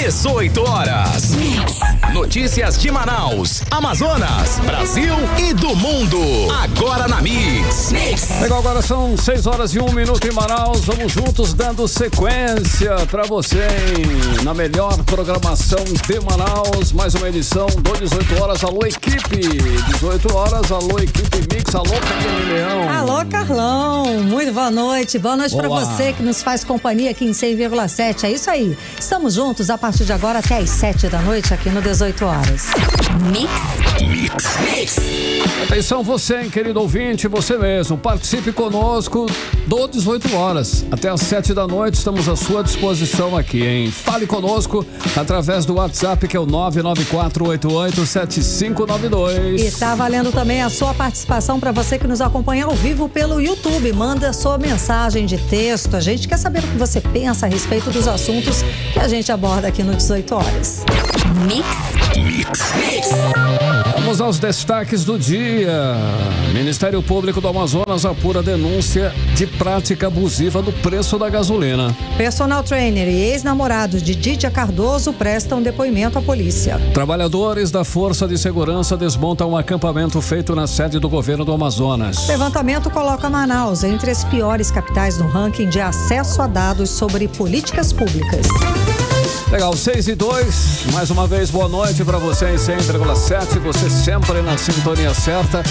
18 horas. Notícias de Manaus, Amazonas, Brasil e do mundo. Agora na Mix. Legal, agora são 6 horas e 1 minuto em Manaus. Vamos juntos dando sequência pra você na melhor programação de Manaus. Mais uma edição do 18 horas. Alô, equipe. 18 horas, alô, equipe Mix. Alô, Carlinhos Leão. Alô, Carlão. Muito boa noite. Boa noite pra você que nos faz companhia aqui em 100,7. É isso aí. Estamos juntos a partir de agora até às 7 da noite aqui no 18 horas. Mix. Atenção você, hein, querido ouvinte, você mesmo. Participe conosco do 18 horas. Até às 7 da noite estamos à sua disposição aqui, hein? Fale conosco através do WhatsApp, que é o 994887592. E tá valendo também a sua participação para você que nos acompanha ao vivo pelo YouTube. Manda sua mensagem de texto. A gente quer saber o que você pensa a respeito dos assuntos que a gente aborda aqui no 18 horas. Mix. Vamos aos destaques do dia. Ministério Público do Amazonas apura denúncia de prática abusiva no preço da gasolina. Personal trainer e ex-namorados de Dídia Cardoso prestam depoimento à polícia. Trabalhadores da Força de Segurança desmontam um acampamento feito na sede do governo do Amazonas. Levantamento coloca Manaus entre as piores capitais no ranking de acesso a dados sobre políticas públicas. Legal, 6 e 2, mais uma vez boa noite para você em 100,7, você sempre na sintonia certa.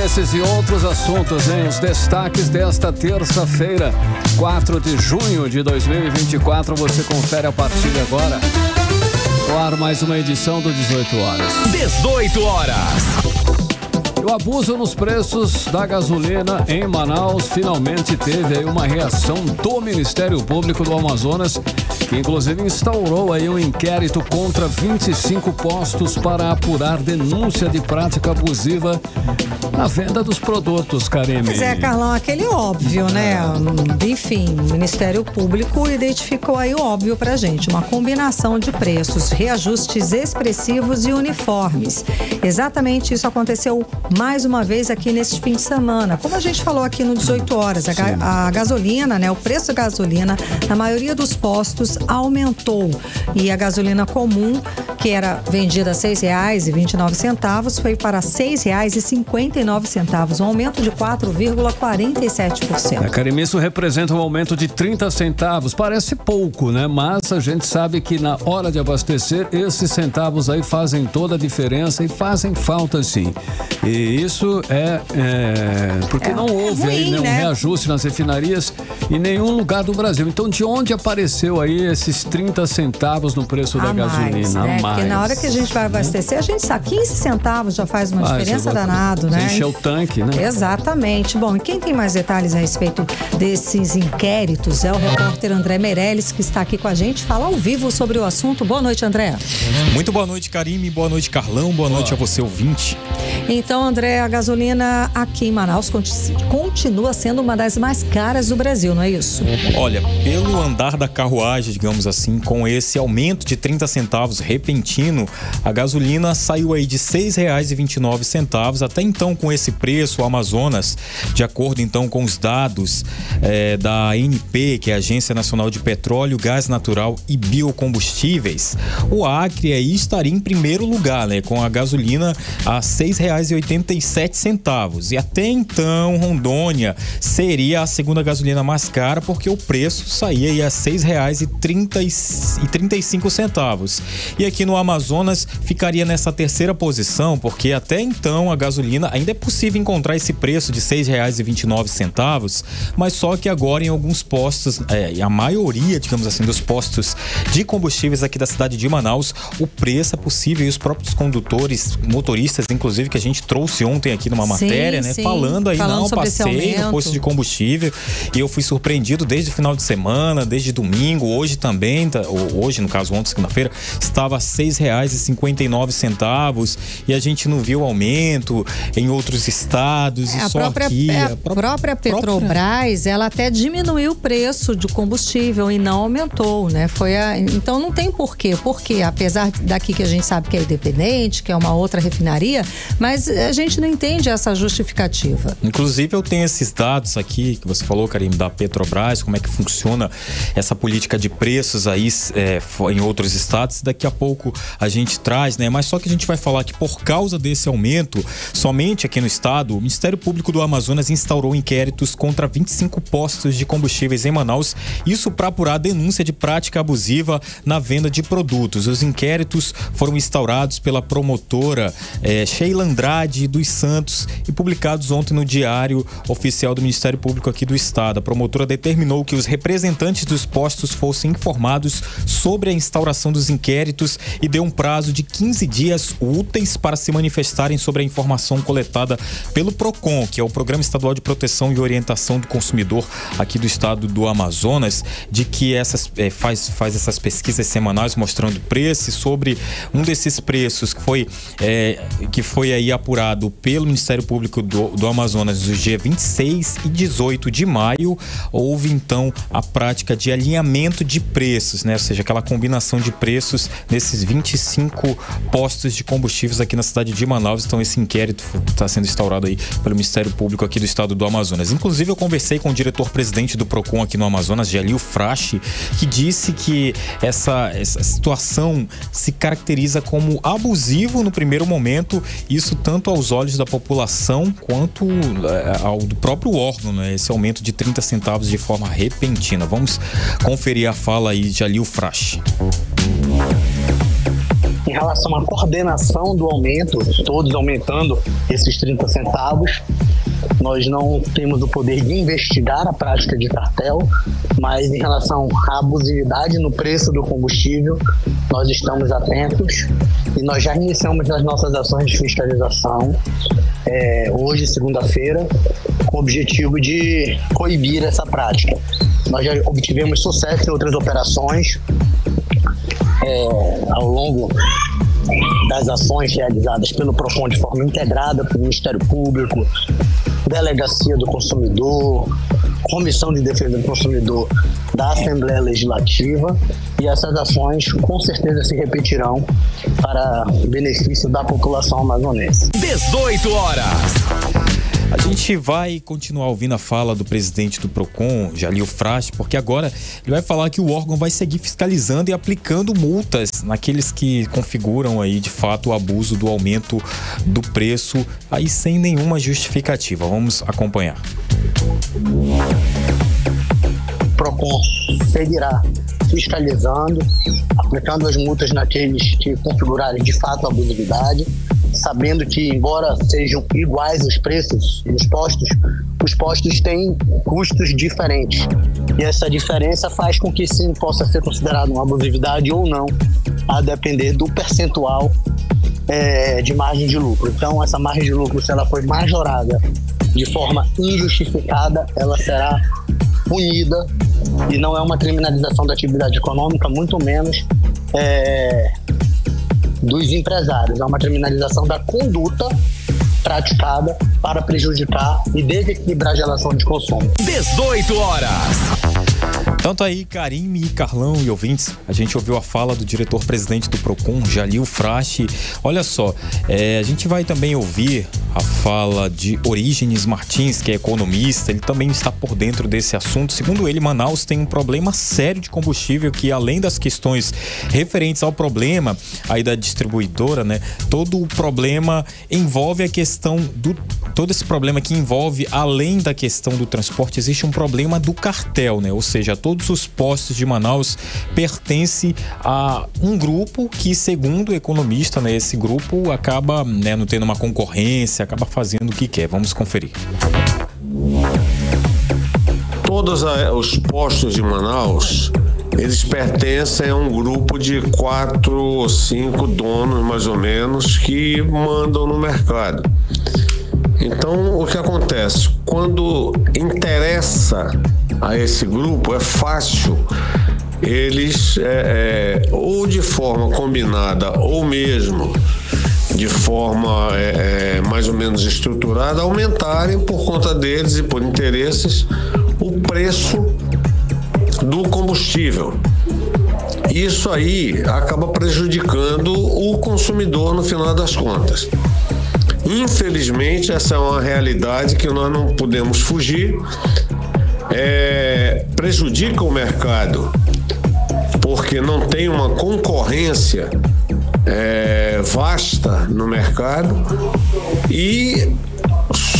Esses e outros assuntos, hein? Os destaques desta terça-feira, 4 de junho de 2024, você confere a partir de agora. No ar, mais uma edição do 18 horas. 18 horas. O abuso nos preços da gasolina em Manaus finalmente teve aí uma reação do Ministério Público do Amazonas, que inclusive instaurou aí um inquérito contra 25 postos para apurar denúncia de prática abusiva na venda dos produtos, Karime. Pois é, Carlão, aquele óbvio, né? Enfim, o Ministério Público identificou aí o óbvio pra gente, uma combinação de preços, reajustes expressivos e uniformes. Exatamente isso aconteceu mais uma vez aqui neste fim de semana. Como a gente falou aqui no 18 horas, a gasolina, né? O preço da gasolina, na maioria dos postos, aumentou. E a gasolina comum, que era vendida a R$ 6,29, foi para R$ 6,59, um aumento de 4,47%. Karime, isso representa um aumento de 30 centavos. Parece pouco, né? Mas a gente sabe que na hora de abastecer, esses centavos aí fazem toda a diferença e fazem falta, sim. E isso porque não houve ruim, aí, né, um né? reajuste nas refinarias em nenhum lugar do Brasil. Então, de onde apareceu aí esses 30 centavos no preço da gasolina? Né? A mais. Porque na hora que a gente vai abastecer, a gente sabe, 15 centavos já faz uma diferença danado, né? Você encher o tanque, né? Exatamente. Bom, e quem tem mais detalhes a respeito desses inquéritos é o repórter André Meirelles, que está aqui com a gente, fala ao vivo sobre o assunto. Boa noite, André. Muito boa noite, Karime. Boa noite, Carlão. Boa noite a você, ouvinte. Então, André, a gasolina aqui em Manaus continua sendo uma das mais caras do Brasil, não é isso? Olha, pelo andar da carruagem, digamos assim, com esse aumento de 30 centavos repentino, a gasolina saiu aí de R$ 6,29. Até então, com esse preço, o Amazonas, de acordo então com os dados da ANP, que é a Agência Nacional de Petróleo, Gás Natural e Biocombustíveis, o Acre aí estaria em primeiro lugar, né, com a gasolina a R$ 6,87. E até então, Rondônia seria a segunda gasolina mais cara, porque o preço saía aí a R$ 6,35. E aqui no Amazonas ficaria nessa terceira posição, porque até então a gasolina ainda é possível encontrar esse preço de R$ 6,29, mas só que agora em alguns postos, a maioria, digamos assim, dos postos de combustíveis aqui da cidade de Manaus, o preço é possível, e os próprios condutores, motoristas, inclusive, que a gente trouxe ontem aqui numa matéria, né? Falando aí, passei no posto de combustível e eu fui surpreendido desde o final de semana, desde domingo, hoje também, hoje, no caso, ontem, segunda-feira, estava R$ 6,59 e a gente não viu aumento em outros estados e só aqui. A própria Petrobras, ela até diminuiu o preço de combustível e não aumentou, né? Então não tem porquê, porque apesar daqui que a gente sabe que é independente, que é uma outra refinaria, mas a gente não entende essa justificativa. Inclusive eu tenho esses dados aqui que você falou, Karime, da Petrobras, como é que funciona essa política de preços aí em outros estados. Daqui a pouco a gente traz, né? Mas só que a gente vai falar que por causa desse aumento, somente aqui no estado, o Ministério Público do Amazonas instaurou inquéritos contra 25 postos de combustíveis em Manaus, isso para apurar a denúncia de prática abusiva na venda de produtos. Os inquéritos foram instaurados pela promotora Sheila Andrade dos Santos e publicados ontem no Diário Oficial do Ministério Público aqui do estado. A promotora determinou que os representantes dos postos fossem informados sobre a instauração dos inquéritos e deu um prazo de 15 dias úteis para se manifestarem sobre a informação coletada pelo PROCON, que é o Programa Estadual de Proteção e Orientação do Consumidor aqui do estado do Amazonas, de que faz essas pesquisas semanais mostrando preços. Sobre um desses preços que foi aí apurado pelo Ministério Público do Amazonas nos dias 26 e 18 de maio, houve então a prática de alinhamento de preços, né? Ou seja, aquela combinação de preços nesses 25 postos de combustíveis aqui na cidade de Manaus. Então esse inquérito está sendo instaurado aí pelo Ministério Público aqui do estado do Amazonas. Inclusive eu conversei com o diretor-presidente do PROCON aqui no Amazonas, Jalil Frache, que disse que essa situação se caracteriza como abusivo no primeiro momento, isso tanto aos olhos da população quanto ao do próprio órgão, né? Esse aumento de 30 centavos de forma repentina. Vamos conferir a fala aí de Jalil Frache. Em relação à coordenação do aumento, todos aumentando esses 30 centavos, nós não temos o poder de investigar a prática de cartel, mas em relação à abusividade no preço do combustível, nós estamos atentos e nós já iniciamos as nossas ações de fiscalização hoje, segunda-feira, com o objetivo de coibir essa prática. Nós já obtivemos sucesso em outras operações ao longo das ações realizadas pelo PROCON de forma integrada pelo Ministério Público, Delegacia do Consumidor, Comissão de Defesa do Consumidor da Assembleia Legislativa, e essas ações com certeza se repetirão para benefício da população amazonense. 18 horas. A gente vai continuar ouvindo a fala do presidente do PROCON, Jalil Frache, porque agora ele vai falar que o órgão vai seguir fiscalizando e aplicando multas naqueles que configuram aí de fato o abuso do aumento do preço, aí sem nenhuma justificativa. Vamos acompanhar. O PROCON seguirá fiscalizando, aplicando as multas naqueles que configurarem de fato a abusividade, sabendo que, embora sejam iguais os preços nos postos, os postos têm custos diferentes. E essa diferença faz com que sim possa ser considerado uma abusividade ou não, a depender do percentual de margem de lucro. Então, essa margem de lucro, se ela for majorada de forma injustificada, ela será punida, e não é uma criminalização da atividade econômica, muito menos dos empresários. É uma criminalização da conduta praticada para prejudicar e desequilibrar a relação de consumo. 18 horas. Tanto aí, Karime e Carlão e ouvintes, a gente ouviu a fala do diretor-presidente do PROCON, Jalil Frache. Olha só, a gente vai também ouvir a fala de Orígenes Martins, que é economista. Ele também está por dentro desse assunto. Segundo ele, Manaus tem um problema sério de combustível, que além das questões referentes ao problema aí da distribuidora, né, todo o problema envolve a questão todo esse problema que envolve, além da questão do transporte, existe um problema do cartel, né? Ou seja, todos os postos de Manaus pertencem a um grupo que, segundo o economista, né, esse grupo acaba, né, não tendo uma concorrência, acaba fazendo o que quer. Vamos conferir. Todos os postos de Manaus, eles pertencem a um grupo de 4 ou 5 donos, mais ou menos, que mandam no mercado. Então, o que acontece? Quando interessa a esse grupo, é fácil eles, ou de forma combinada, ou mesmo de forma mais ou menos estruturada, aumentarem por conta deles e por interesses o preço do combustível. Isso aí acaba prejudicando o consumidor no final das contas. Infelizmente, essa é uma realidade que nós não podemos fugir. Prejudica o mercado porque não tem uma concorrência vasta no mercado e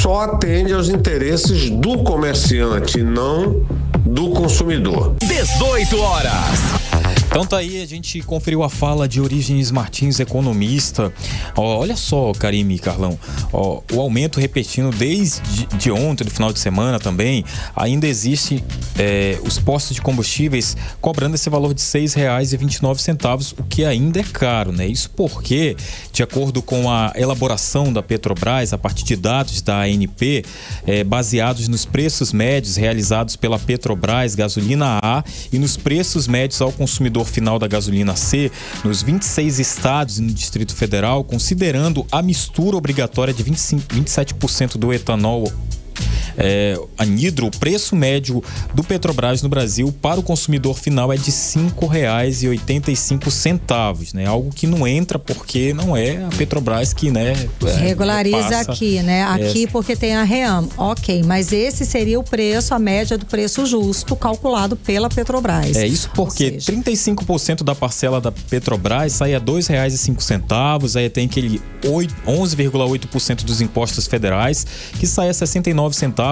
só atende aos interesses do comerciante, não do consumidor. 18 horas. Então tá aí, a gente conferiu a fala de Orígenes Martins, economista. Olha só, Karime e Carlão, o aumento repetindo desde ontem, do final de semana também, ainda existe os postos de combustíveis cobrando esse valor de R$ 6,29, o que ainda é caro, né? Isso porque, de acordo com a elaboração da Petrobras, a partir de dados da ANP, baseados nos preços médios realizados pela Petrobras, gasolina A, e nos preços médios ao consumidor final da gasolina C, nos 26 estados e no Distrito Federal, considerando a mistura obrigatória de 27% do etanol anidro, o preço médio do Petrobras no Brasil para o consumidor final é de R$ 5,85, né? Algo que não entra porque não é a Petrobras que, né, regulariza aqui, né? Aqui porque tem a REAM. Ok, mas esse seria o preço, a média do preço justo calculado pela Petrobras. Isso porque 35% da parcela da Petrobras sai a R$ 2,05, aí tem aquele 11,8% dos impostos federais que sai a 69 centavos,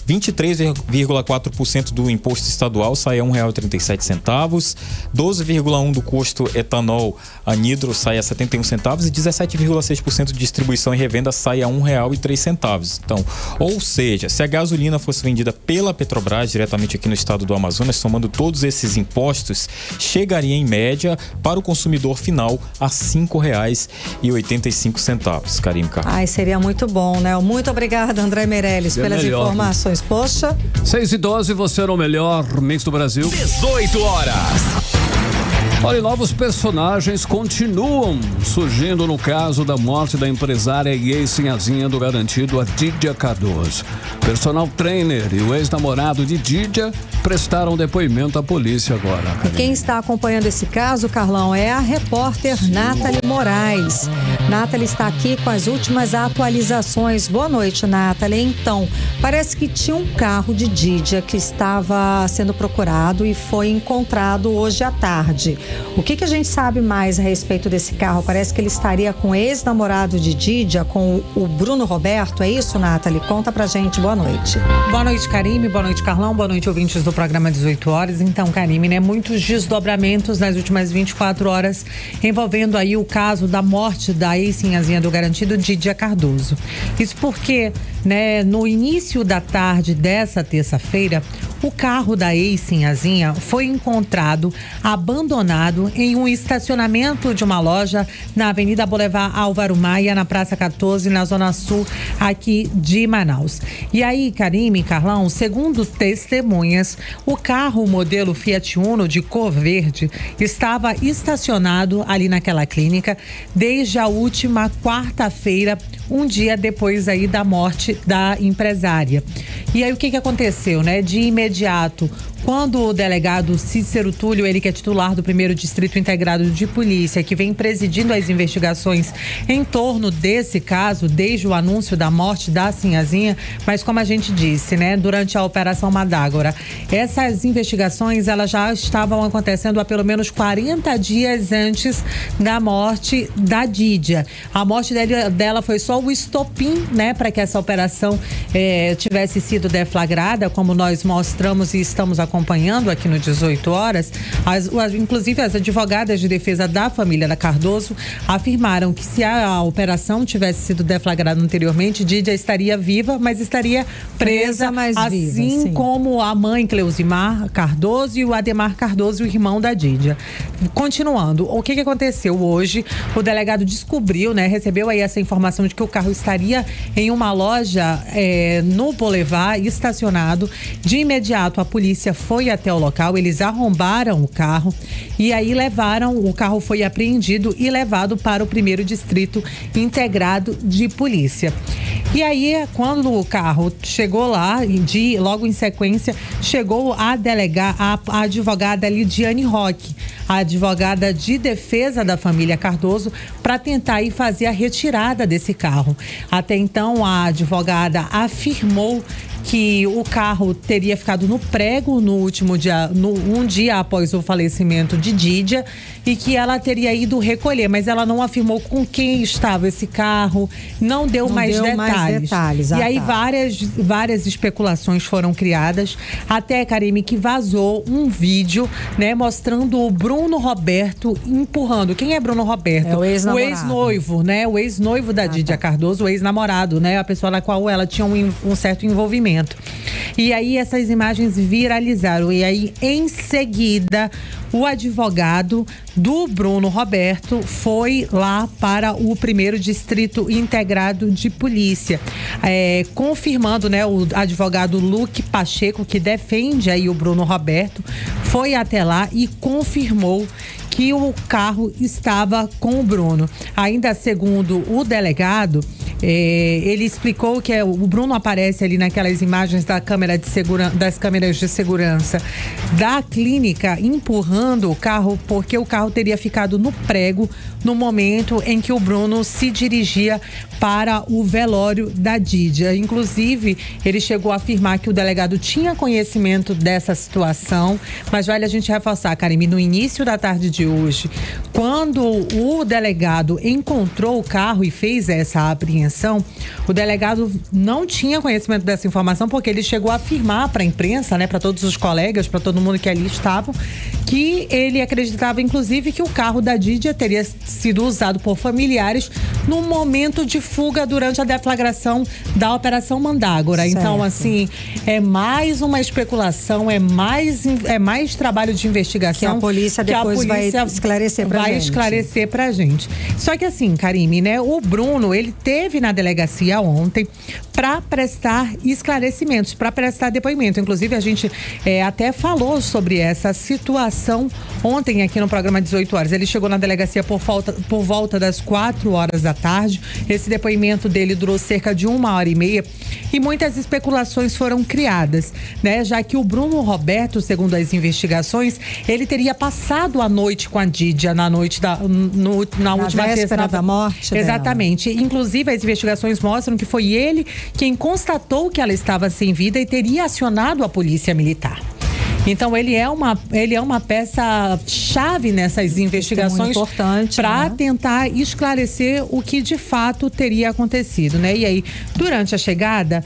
23,4% do imposto estadual sai a R$ 1,37, 12,1% do custo etanol anidro sai a 71 centavos e 17,6% de distribuição e revenda sai a R$ 1,03. Então, ou seja, se a gasolina fosse vendida pela Petrobras diretamente aqui no estado do Amazonas, somando todos esses impostos, chegaria em média para o consumidor final a R$ 5,85, Karime Carlos. Seria muito bom, né? Muito obrigada, André Meirelles, pelas informações. Poxa. 6h12, você era o melhor mix do Brasil. 18 horas. Olha, novos personagens continuam surgindo no caso da morte da empresária e ex-sinhazinha do Garantido, a Dídia Cardoso. Personal trainer e o ex-namorado de Dídia prestaram depoimento à polícia agora. E quem está acompanhando esse caso, Carlão, é a repórter Nathalie Moraes. Nathalie está aqui com as últimas atualizações. Boa noite, Nathalie. Então, parece que tinha um carro de Dídia que estava sendo procurado e foi encontrado hoje à tarde. O que a gente sabe mais a respeito desse carro? Parece que ele estaria com o ex-namorado de Dídia, com o Bruno Roberto. É isso, Nathalie? Conta pra gente. Boa noite. Boa noite, Karime. Boa noite, Carlão. Boa noite, ouvintes do programa 18 horas. Então, Karime, né? Muitos desdobramentos nas últimas 24 horas envolvendo aí o caso da morte da ex-sinhazinha do Garantido, Dídia Cardoso. Isso porque, né, no início da tarde dessa terça-feira, o carro da ex-sinhazinha foi encontrado abandonado em um estacionamento de uma loja na Avenida Boulevard Álvaro Maia, na Praça 14, na Zona Sul, aqui de Manaus. E aí, Karime e Carlão, segundo testemunhas, o carro modelo Fiat Uno de cor verde estava estacionado ali naquela clínica desde a última quarta-feira, um dia depois aí da morte da empresária. E aí o que aconteceu, né? De imediato, quando o delegado Cícero Túlio, ele que é titular do 1º Distrito Integrado de Polícia, que vem presidindo as investigações em torno desse caso, desde o anúncio da morte da sinhazinha, mas como a gente disse, né, durante a Operação Madágora, essas investigações, elas já estavam acontecendo há pelo menos 40 dias antes da morte da Dídia. A morte dela foi só o estopim, né, para que essa operação tivesse sido deflagrada, como nós mostramos e estamos acompanhando aqui no 18 horas. Inclusive as advogadas de defesa da família da Cardoso afirmaram que se a operação tivesse sido deflagrada anteriormente, Dídia estaria viva, mas estaria presa, assim como a mãe Cleusimar Cardoso e o Ademar Cardoso, o irmão da Dídia. Continuando, o que aconteceu hoje? O delegado descobriu, né, recebeu aí essa informação de que o carro estaria em uma loja no Boulevard, estacionado. De imediato a polícia foi até o local, eles arrombaram o carro e aí o carro foi apreendido e levado para o 1º Distrito Integrado de Polícia. E aí, quando o carro chegou lá, logo em sequência, chegou a advogada Lidiane Roque, a advogada de defesa da família Cardoso, para tentar ir fazer a retirada desse carro. Até então, a advogada afirmou que o carro teria ficado no prego no último dia, um dia após o falecimento de Dídia, e que ela teria ido recolher, mas ela não afirmou com quem estava esse carro, não deu mais detalhes. E aí várias especulações foram criadas, até, Karime, que vazou um vídeo, né, mostrando o Bruno Roberto empurrando. Quem é Bruno Roberto? É o ex-namorado. O ex-noivo, né? O ex-noivo da Dídia Cardoso, o ex-namorado, né? A pessoa na qual ela tinha um certo envolvimento. E aí essas imagens viralizaram. E aí, em seguida, o advogado do Bruno Roberto foi lá para o 1º Distrito Integrado de Polícia, confirmando, né, o advogado Luque Pacheco, que defende aí o Bruno Roberto, foi até lá e confirmou que o carro estava com o Bruno. Ainda segundo o delegado, ele explicou que o Bruno aparece ali naquelas imagens das câmeras de segurança da clínica empurrando o carro, porque o carro teria ficado no prego no momento em que o Bruno se dirigia para o velório da Dídia. Inclusive, ele chegou a afirmar que o delegado tinha conhecimento dessa situação, mas vale a gente reforçar, Karime, no início da tarde de hoje, quando o delegado encontrou o carro e fez essa apreensão, o delegado não tinha conhecimento dessa informação, porque ele chegou a afirmar para a imprensa, né, para todos os colegas, para todo mundo que ali estavam, que ele acreditava, inclusive, que o carro da Dídia teria sido usado por familiares no momento de fuga durante a deflagração da Operação Mandágora. Certo. Então, assim, é mais uma especulação, é mais trabalho de investigação. Que a polícia depois vai esclarecer pra gente. Vai esclarecer pra gente. Só que assim, Karime, né? O Bruno, ele teve na delegacia ontem para prestar esclarecimentos, para prestar depoimento. Inclusive, a gente até falou sobre essa situação ontem aqui no programa 18 horas. Ele chegou na delegacia por volta das 4 horas da tarde. Esse depoimento dele durou cerca de 1h30 e muitas especulações foram criadas, né? Já que o Bruno Roberto, segundo as investigações, ele teria passado a noite com a Dídia na última véspera da morte. Exatamente. Dela. Inclusive, as investigações mostram que foi ele quem constatou que ela estava sem vida e teria acionado a polícia militar. Então, ele é uma peça-chave nessas investigações para tentar esclarecer o que de fato teria acontecido, né? E aí, durante a chegada,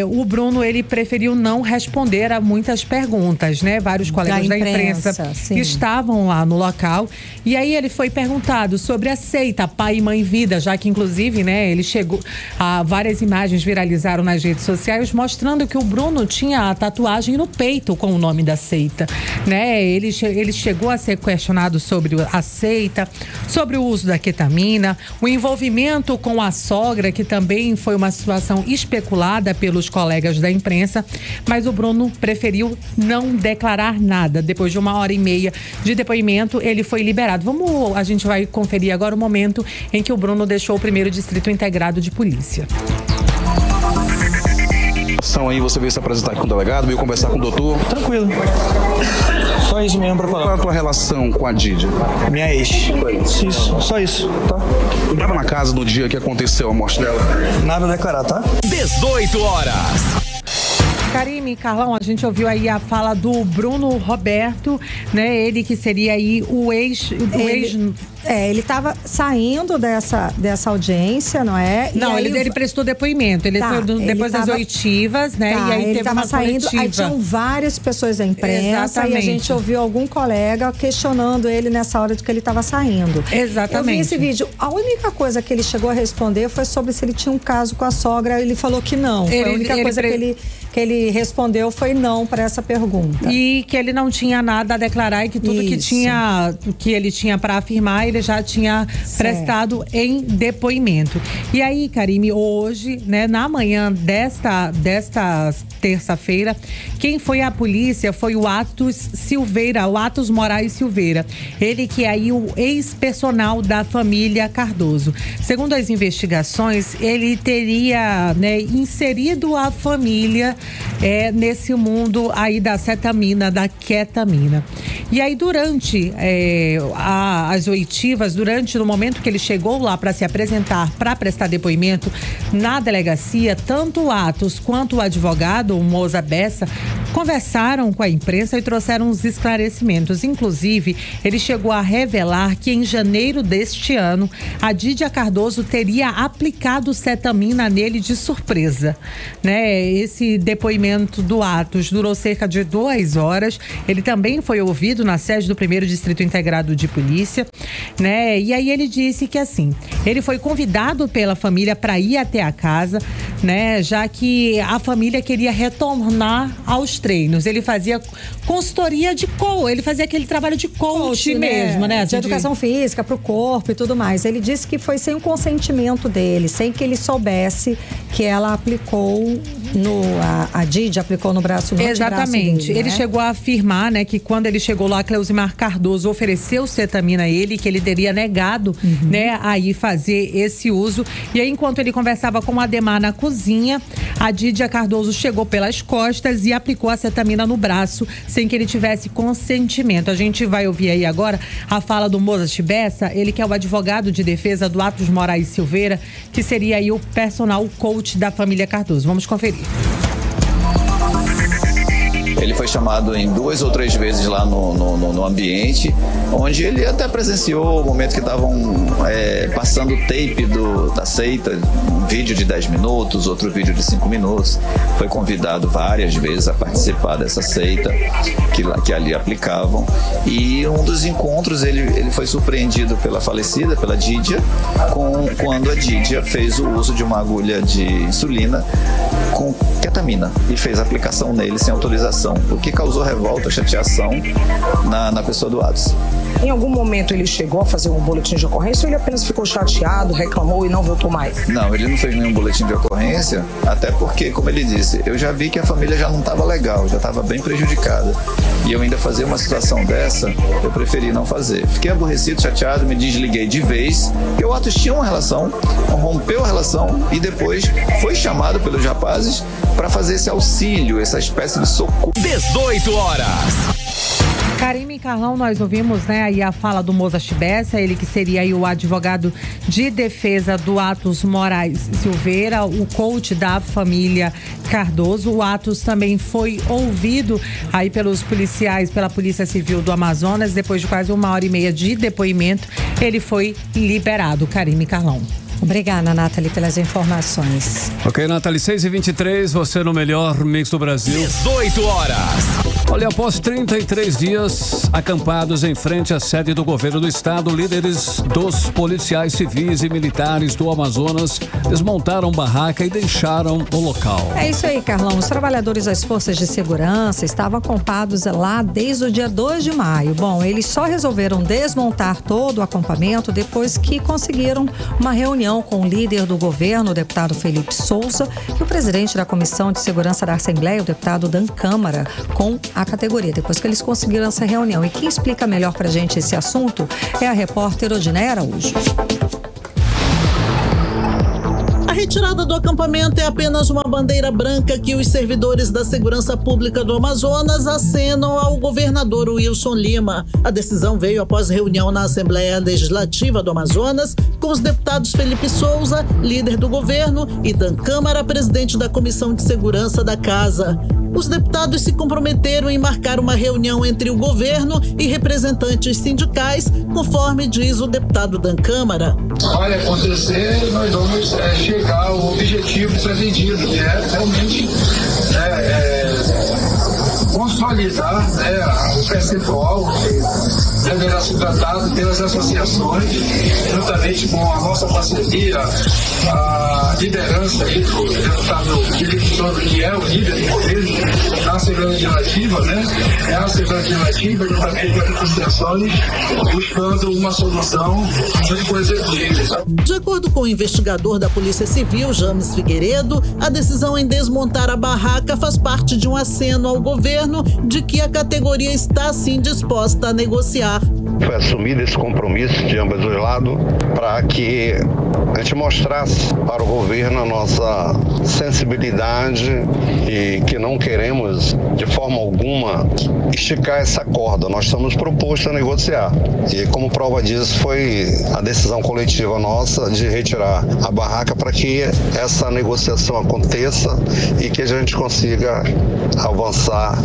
o Bruno, ele preferiu não responder a muitas perguntas, né? Vários colegas da imprensa estavam lá no local. E aí, ele foi perguntado sobre a seita Pai e Mãe Vida, já que, inclusive, né, ele chegou a várias imagens viralizaram nas redes sociais mostrando que o Bruno tinha a tatuagem no peito com o nome da seita, né? Ele chegou a ser questionado sobre a seita, sobre o uso da ketamina, o envolvimento com a sogra, que também foi uma situação especulada pelos colegas da imprensa, mas o Bruno preferiu não declarar nada. Depois de 1h30 de depoimento, ele foi liberado. A gente vai conferir agora o momento em que o Bruno deixou o 1º Distrito Integrado de Polícia. Aí você veio se apresentar aqui com o delegado, veio conversar com o doutor? Tranquilo. Só isso mesmo pra falar. Qual é a tua relação com a Dídia? Minha ex. Isso, só isso, tá? Tu estava na casa no dia que aconteceu a morte dela? Nada a declarar, tá? 18 horas. Karime e Carlão, a gente ouviu aí a fala do Bruno Roberto, né? Ele que seria aí o ex... ele estava saindo dessa audiência, não é? Não, ele prestou depoimento. Ele foi depois das oitivas, né? E aí ele teve uma saindo. coletiva. Aí tinham várias pessoas da imprensa. Exatamente. E a gente ouviu algum colega questionando ele nessa hora de que ele estava saindo. Exatamente. Eu vi esse vídeo. A única coisa que ele chegou a responder foi sobre se ele tinha um caso com a sogra. Ele falou que não. Foi a única coisa que ele respondeu foi não para essa pergunta. E que ele não tinha nada a declarar e que tudo que ele tinha para afirmar, ele já tinha prestado em depoimento. E aí, Karime, hoje, né, na manhã desta terça-feira, quem foi à polícia foi o Atos Moraes Silveira. Ele que é aí o ex-personal da família Cardoso. Segundo as investigações, ele teria, né, inserido a família nesse mundo aí da cetamina, da ketamina. E aí, durante as oitivas, no momento que ele chegou lá para se apresentar, para prestar depoimento na delegacia, tanto o Atos quanto o advogado, o Moza Bessa, conversaram com a imprensa e trouxeram uns esclarecimentos. Inclusive, ele chegou a revelar que em janeiro deste ano, a Dídia Cardoso teria aplicado cetamina nele de surpresa, né? Esse depoimento do Atos durou cerca de 2 horas. Ele também foi ouvido na sede do 1º Distrito Integrado de Polícia, né? E aí ele disse que assim, ele foi convidado pela família para ir até a casa, né? Já que a família queria retornar aos treinos. Ele fazia consultoria de ele fazia aquele trabalho de coach mesmo, né? De educação física para o corpo e tudo mais. Ele disse que foi sem o consentimento dele, sem que ele soubesse que ela aplicou a Dídia aplicou no braço dele. Exatamente. Dele, ele né? chegou a afirmar, né, que quando ele chegou lá, Cleusimar Cardoso ofereceu cetamina a ele, que ele teria negado, né, aí fazer esse uso. E aí, enquanto ele conversava com o Ademar na cozinha, a Dídia Cardoso chegou pelas costas e aplicou a cetamina no braço, sem que ele tivesse consentimento. A gente vai ouvir aí agora a fala do Moza Bessa, ele que é o advogado de defesa do Atos Moraes Silveira, que seria aí o personal coach da família Cardoso. Vamos conferir. Ele foi chamado em 2 ou 3 vezes lá no ambiente, onde ele até presenciou o momento que estavam passando o tape da seita, um vídeo de 10 minutos, outro vídeo de 5 minutos. Foi convidado várias vezes a participar dessa seita que ali aplicavam. E um dos encontros ele foi surpreendido pela falecida, pela Dídia, quando a Dídia fez o uso de uma agulha de insulina com ketamina e fez a aplicação nele sem autorização, o que causou revolta, chateação na pessoa do Atos. Em algum momento ele chegou a fazer um boletim de ocorrência ou ele apenas ficou chateado, reclamou e não voltou mais? Não, ele não fez nenhum boletim de ocorrência, até porque, como ele disse, eu já vi que a família já não estava legal, já estava bem prejudicada. E eu ainda fazer uma situação dessa, eu preferi não fazer. Fiquei aborrecido, chateado, me desliguei de vez, porque o Atos tinha uma relação, rompeu a relação e depois foi chamado pelos rapazes para fazer esse auxílio, essa espécie de socorro. 18 horas. Karime e Carlão, nós ouvimos, né, aí a fala do Moza Bessa, ele que seria aí o advogado de defesa do Atos Moraes Silveira, o coach da família Cardoso. O Atos também foi ouvido aí pelos policiais, pela Polícia Civil do Amazonas. Depois de quase 1h30 de depoimento, ele foi liberado. Karime e Carlão. Obrigada, Nathalie, pelas informações. Ok, Nathalie, 6h23, você no melhor mix do Brasil. 18 horas. Olha, após 33 dias acampados em frente à sede do governo do estado, líderes dos policiais civis e militares do Amazonas desmontaram barraca e deixaram o local. É isso aí, Carlão. Os trabalhadores das forças de segurança estavam acampados lá desde o dia 2 de maio. Bom, eles só resolveram desmontar todo o acampamento depois que conseguiram uma reunião com o líder do governo, o deputado Felipe Souza, e o presidente da Comissão de Segurança da Assembleia, o deputado Dan Câmara, com a categoria, depois que eles conseguiram essa reunião. E quem explica melhor pra gente esse assunto é a repórter Odineia Araújo. A retirada do acampamento é apenas uma bandeira branca que os servidores da Segurança Pública do Amazonas acenam ao governador Wilson Lima. A decisão veio após reunião na Assembleia Legislativa do Amazonas com os deputados Felipe Souza, líder do governo, e Dan Câmara, presidente da Comissão de Segurança da Casa. Os deputados se comprometeram em marcar uma reunião entre o governo e representantes sindicais, conforme diz o deputado Dan Câmara. Vai acontecer, nós vamos chegar ao objetivo pretendido, que é realmente consolidar o percentual que deverá ser tratado pelas associações, juntamente com a nossa parceria, a liderança aí do deputado Felipe Souza, que é o líder do governo na Assembleia Legislativa, né? É a Assembleia Legislativa, juntamente com as associações, buscando uma solução junto com o Executivo. De acordo com o investigador da Polícia Civil, James Figueiredo, a decisão em desmontar a barraca faz parte de um aceno ao governo de que a categoria está sim disposta a negociar. parlamentar. Foi assumido esse compromisso de ambos os lados para que a gente mostrasse para o governo a nossa sensibilidade e que não queremos de forma alguma esticar essa corda. Nós estamos propostos a negociar e como prova disso foi a decisão coletiva nossa de retirar a barraca para que essa negociação aconteça e que a gente consiga avançar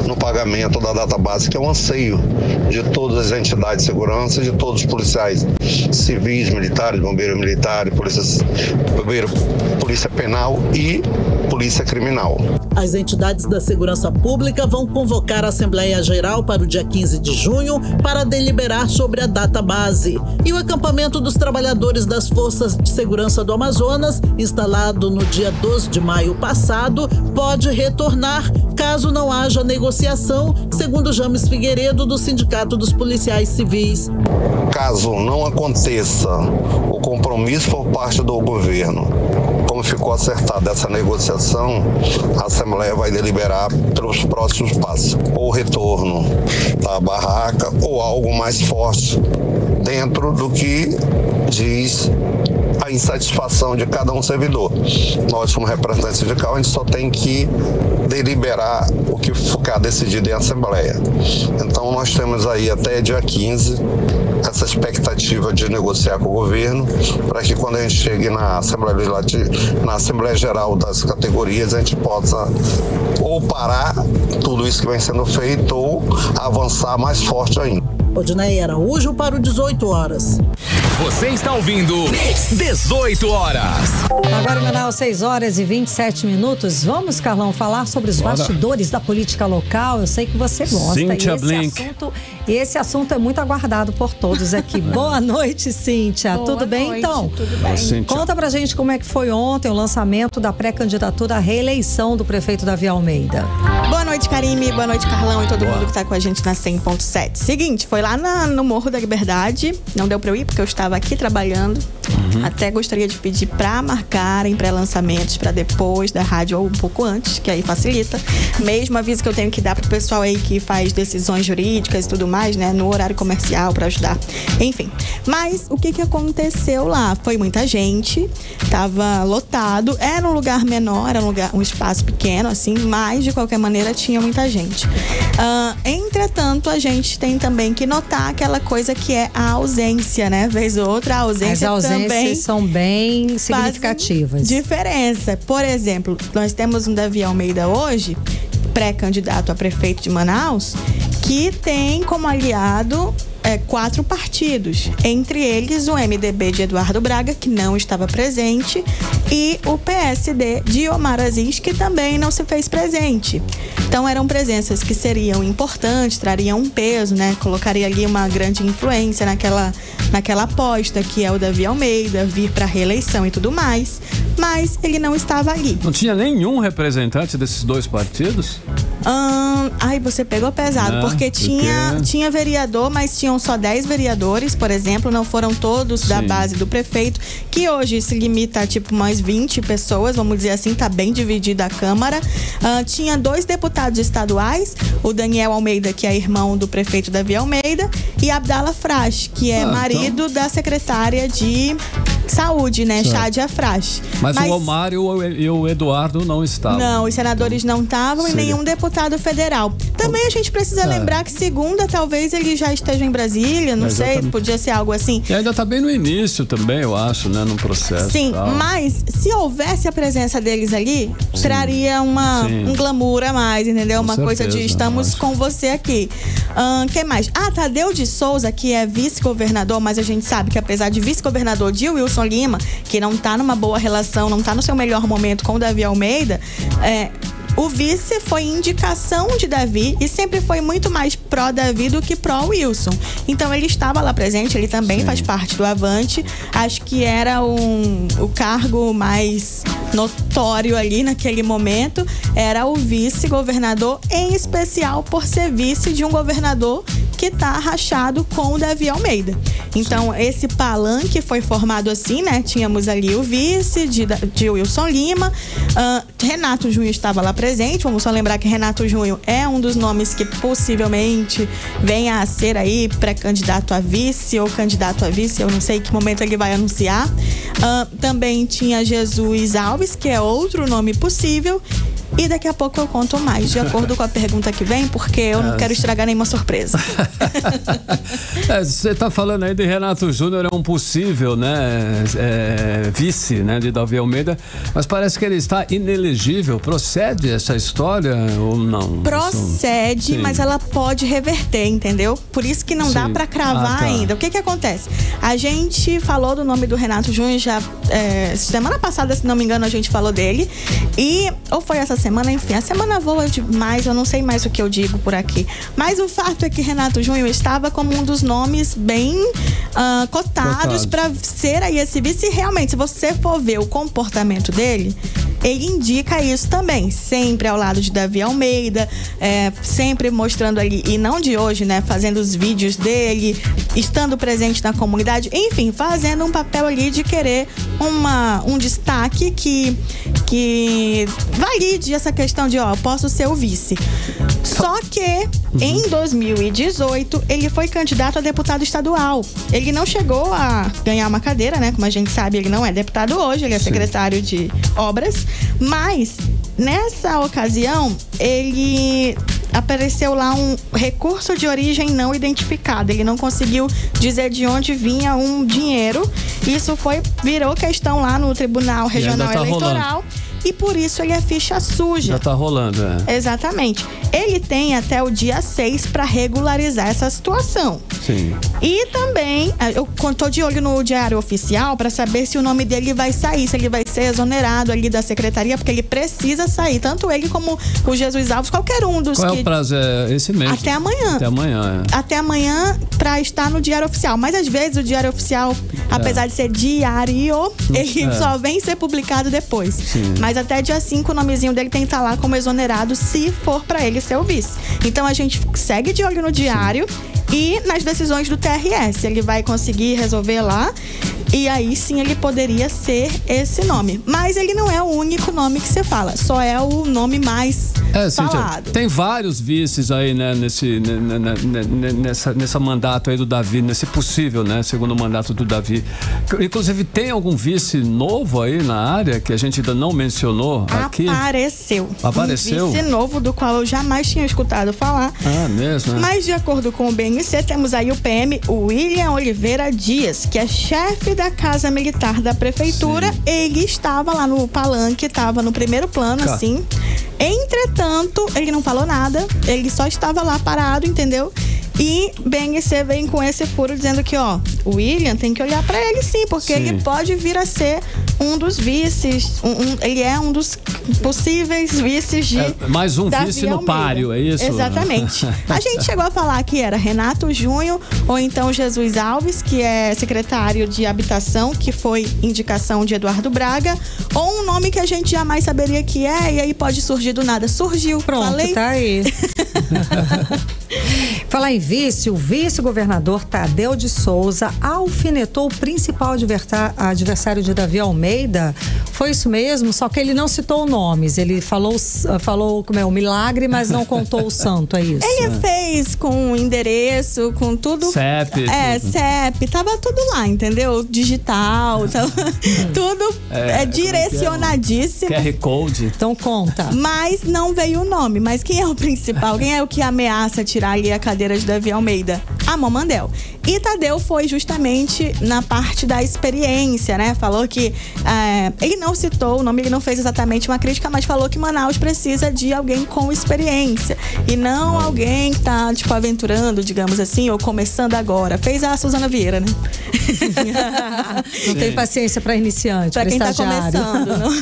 no pagamento da database, que é um anseio de todas as entidades de segurança, de todos os policiais civis, militares, bombeiros militares, polícia penal e polícia criminal. As entidades da segurança pública vão convocar a Assembleia Geral para o dia 15 de junho para deliberar sobre a database. E o acampamento dos trabalhadores das Forças de Segurança do Amazonas, instalado no dia 12 de maio passado, pode retornar caso não haja negociação, segundo James Figueiredo, do Sindicato dos Policiais Civis. Caso não aconteça o compromisso por parte do governo, como ficou acertada essa negociação, a Assembleia vai deliberar pelos próximos passos, ou retorno da barraca ou algo mais forte dentro do que diz a insatisfação de cada um servidor. Nós, como representantes sindicais, a gente só tem que deliberar o que ficar decidido em Assembleia. Então nós temos aí até dia 15 essa expectativa de negociar com o governo para que quando a gente chegue na Assembleia Legislativa, na Assembleia Geral das categorias, a gente possa ou parar tudo isso que vem sendo feito ou avançar mais forte ainda. Odinei Araújo para o 18 horas. Você está ouvindo 18 horas. Agora, Manaus, 6 horas e 27 minutos. Vamos, Carlão, falar sobre os bastidores da política local. Eu sei que você gosta. Cíntia Blink. Esse assunto é muito aguardado por todos aqui. Boa noite, Cíntia. Tudo bem, então? Tudo bem. Conta pra gente como é que foi ontem o lançamento da pré-candidatura à reeleição do prefeito Davi Almeida. Boa noite, Karime. Boa noite, Carlão e todo mundo que tá com a gente na 100.7. Seguinte, foi lá no Morro da Liberdade. Não deu pra eu ir porque eu estava aqui trabalhando. Até gostaria de pedir pra marcarem pré-lançamentos pra depois da rádio ou um pouco antes, que aí facilita. Mesmo aviso que eu tenho que dar pro pessoal aí que faz decisões jurídicas e tudo mais, né? No horário comercial pra ajudar. Enfim. Mas o que aconteceu lá? Foi muita gente, tava lotado. Era um lugar menor, era um espaço pequeno, assim, mas de qualquer maneira tinha muita gente. Entretanto, a gente tem também que notar aquela coisa que é a ausência, né? Vez ou outra, a ausência também são bem significativas. Diferença. Por exemplo, nós temos um Davi Almeida hoje, pré-candidato a prefeito de Manaus, que tem como aliado 4 partidos, entre eles o MDB de Eduardo Braga, que não estava presente, e o PSD de Omar Aziz, que também não se fez presente. Então eram presenças que seriam importantes, trariam um peso, né? Colocaria ali uma grande influência naquela aposta que é o Davi Almeida, vir para a reeleição e tudo mais, mas ele não estava ali. Não tinha nenhum representante desses 2 partidos? Ai, você pegou pesado, porque tinha vereador, mas tinham só 10 vereadores, por exemplo, não foram todos da base do prefeito, que hoje se limita a tipo mais 20 pessoas, vamos dizer assim, tá bem dividida a Câmara. Tinha 2 deputados estaduais, o Daniel Almeida, que é irmão do prefeito Davi Almeida, e Abdala Frasch, que é marido da secretária de Saúde, né, Chádia Frasch. Mas o Omar e o Eduardo não estavam. Não, os senadores não estavam e nenhum deputado federal. Também a gente precisa lembrar que segunda talvez ele já esteja em Brasília, não sei, podia ser algo assim. E ainda tá bem no início também, eu acho, né, no processo. Sim, mas se houvesse a presença deles ali, traria um glamour a mais, entendeu? Uma coisa de estamos com você aqui. Quem mais? Tadeu de Souza, que é vice-governador, mas a gente sabe que apesar de vice-governador de Wilson Lima, que não tá numa boa relação, não tá no seu melhor momento com o Davi Almeida, o vice foi indicação de Davi e sempre foi muito mais pró-Davi do que pró-Wilson. Então ele estava lá presente, ele também faz parte do Avante. Acho que era o cargo mais notório ali naquele momento, era o vice-governador, em especial por ser vice de um governador que tá rachado com o Davi Almeida. Então, esse palanque foi formado assim, né? Tínhamos ali o vice de Wilson Lima, Renato Junho estava lá presente. Vamos só lembrar que Renato Junho é um dos nomes que possivelmente venha a ser aí pré-candidato a vice ou candidato a vice, eu não sei em que momento ele vai anunciar. Também tinha Jesus Alves, que é outro nome possível. E daqui a pouco eu conto mais, de acordo com a pergunta que vem, porque eu não quero estragar nenhuma surpresa. Você está falando aí de Renato Júnior, é um possível, né, vice, né, de Davi Almeida, mas parece que ele está inelegível. Procede essa história ou não? Procede, mas ela pode reverter, entendeu? Por isso que não dá para cravar ainda. O que acontece? A gente falou do nome do Renato Júnior já semana passada, se não me engano, a gente falou dele. Ou foi essa semana, enfim, a semana voa demais, eu não sei mais o que eu digo por aqui. Mas o fato é que Renato Junho estava como um dos nomes bem cotados para ser aí esse vice. E realmente, se você for ver o comportamento dele, ele indica isso também, sempre ao lado de Davi Almeida, sempre mostrando ali, e não de hoje, né, fazendo os vídeos dele, estando presente na comunidade, enfim, fazendo um papel ali de querer um destaque que valide essa questão de, posso ser o vice. Só que em 2018 ele foi candidato a deputado estadual. Ele não chegou a ganhar uma cadeira, né? Como a gente sabe, ele não é deputado hoje, ele é secretário de obras, mas nessa ocasião ele apareceu lá um recurso de origem não identificado. Ele não conseguiu dizer de onde vinha um dinheiro. Isso virou questão lá no Tribunal Regional Eleitoral. E por isso ele é ficha suja. Já tá rolando, Exatamente. Ele tem até o dia 6 para regularizar essa situação. Sim. E também, eu tô de olho no Diário Oficial para saber se o nome dele vai sair, se ele vai ser exonerado ali da secretaria, porque ele precisa sair. Tanto ele como o Jesus Alves, qualquer um dos Qual é o prazo? É esse mês? Até amanhã. Até amanhã, Até amanhã para estar no Diário Oficial. Mas às vezes o Diário Oficial, apesar de ser diário, ele só vem ser publicado depois. Sim. Mas até dia 5 o nomezinho dele tem que estar lá como exonerado, se for para ele ser o vice. Então a gente segue de olho no diário e nas decisões do TRS. Ele vai conseguir resolver lá e aí sim ele poderia ser esse nome. Mas ele não é o único nome que você fala, só é o nome mais falado. Cíntia, tem vários vices aí, né, nessa mandato aí do Davi, nesse possível, né, segundo mandato do Davi. Inclusive, tem algum vice novo aí na área que a gente ainda não mencionou aqui? Apareceu. Um vice novo do qual eu jamais tinha escutado falar. Mesmo, né? Mas de acordo com o BNC, temos aí o PM William Oliveira Dias, que é chefe da Casa Militar da Prefeitura. Sim. Ele estava lá no palanque, estava no primeiro plano, assim. Entretanto, ele não falou nada, ele só estava lá parado, entendeu? E BNC vem com esse furo dizendo que, o William tem que olhar para ele sim, porque ele pode vir a ser um dos vices, ele é um dos possíveis vices de mais um vice no páreo, é isso? Exatamente. A gente chegou a falar que era Renato Junho ou então Jesus Alves, que é secretário de Habitação, que foi indicação de Eduardo Braga, ou um nome que a gente jamais saberia que é, e aí pode surgir do nada. Surgiu. Pronto, falei? Tá aí. Falar em vice, o vice-governador Tadeu de Souza alfinetou o principal adversário de Davi Almeida. Foi isso mesmo, só que ele não citou nomes. Ele falou como é o milagre, mas não contou o santo, é isso? Ele fez com endereço, com tudo. CEP. CEP, tava tudo lá, entendeu? Digital, tudo direcionadíssimo. QR Code. Então conta. Mas não veio o nome. Mas quem é o principal? Quem é o que ameaça tirar ali a cadeira de Davi Almeida? Amon Mandel. E Tadeu foi justamente na parte da experiência, né? Falou que ele não citou o nome, ele não fez exatamente uma crítica, mas falou que Manaus precisa de alguém com experiência e não alguém que tá, aventurando, digamos assim, ou começando agora. Fez a Suzana Vieira, né? Não tem paciência para iniciante, para quem estagiário. Tá começando. Não?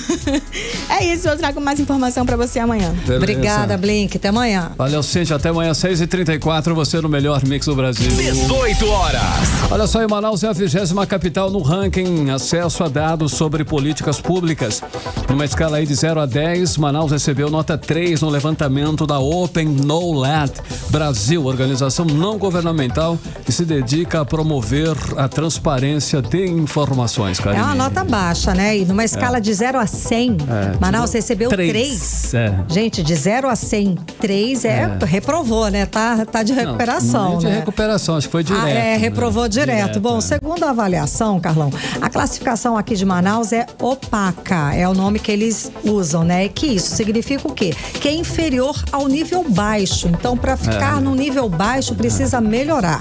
É isso, eu trago mais informação para você amanhã. Beleza. Obrigada, Blink. Até amanhã. Valeu, Cíntia. Até amanhã, 6h34. Você no melhor mix do Brasil. Brasil. 18 horas. Olha só, em Manaus é a 20ª capital no ranking acesso a dados sobre políticas públicas. Numa escala aí de 0 a 10, Manaus recebeu nota 3 no levantamento da Open Knowledge Brasil, organização não governamental que se dedica a promover a transparência de informações, Karine. É uma nota baixa, né? E numa escala de 0 a 100, Manaus recebeu 3. Gente, de 0 a 100, 3 reprovou, né? Tá de recuperação, não, né? De recuperação, acho que foi direto. Reprovou direto. Bom, segundo a avaliação, Carlão, a classificação aqui de Manaus é opaca, é o nome que eles usam, né? Que isso significa o quê? Que é inferior ao nível baixo. Então, para ficar no nível baixo, precisa melhorar.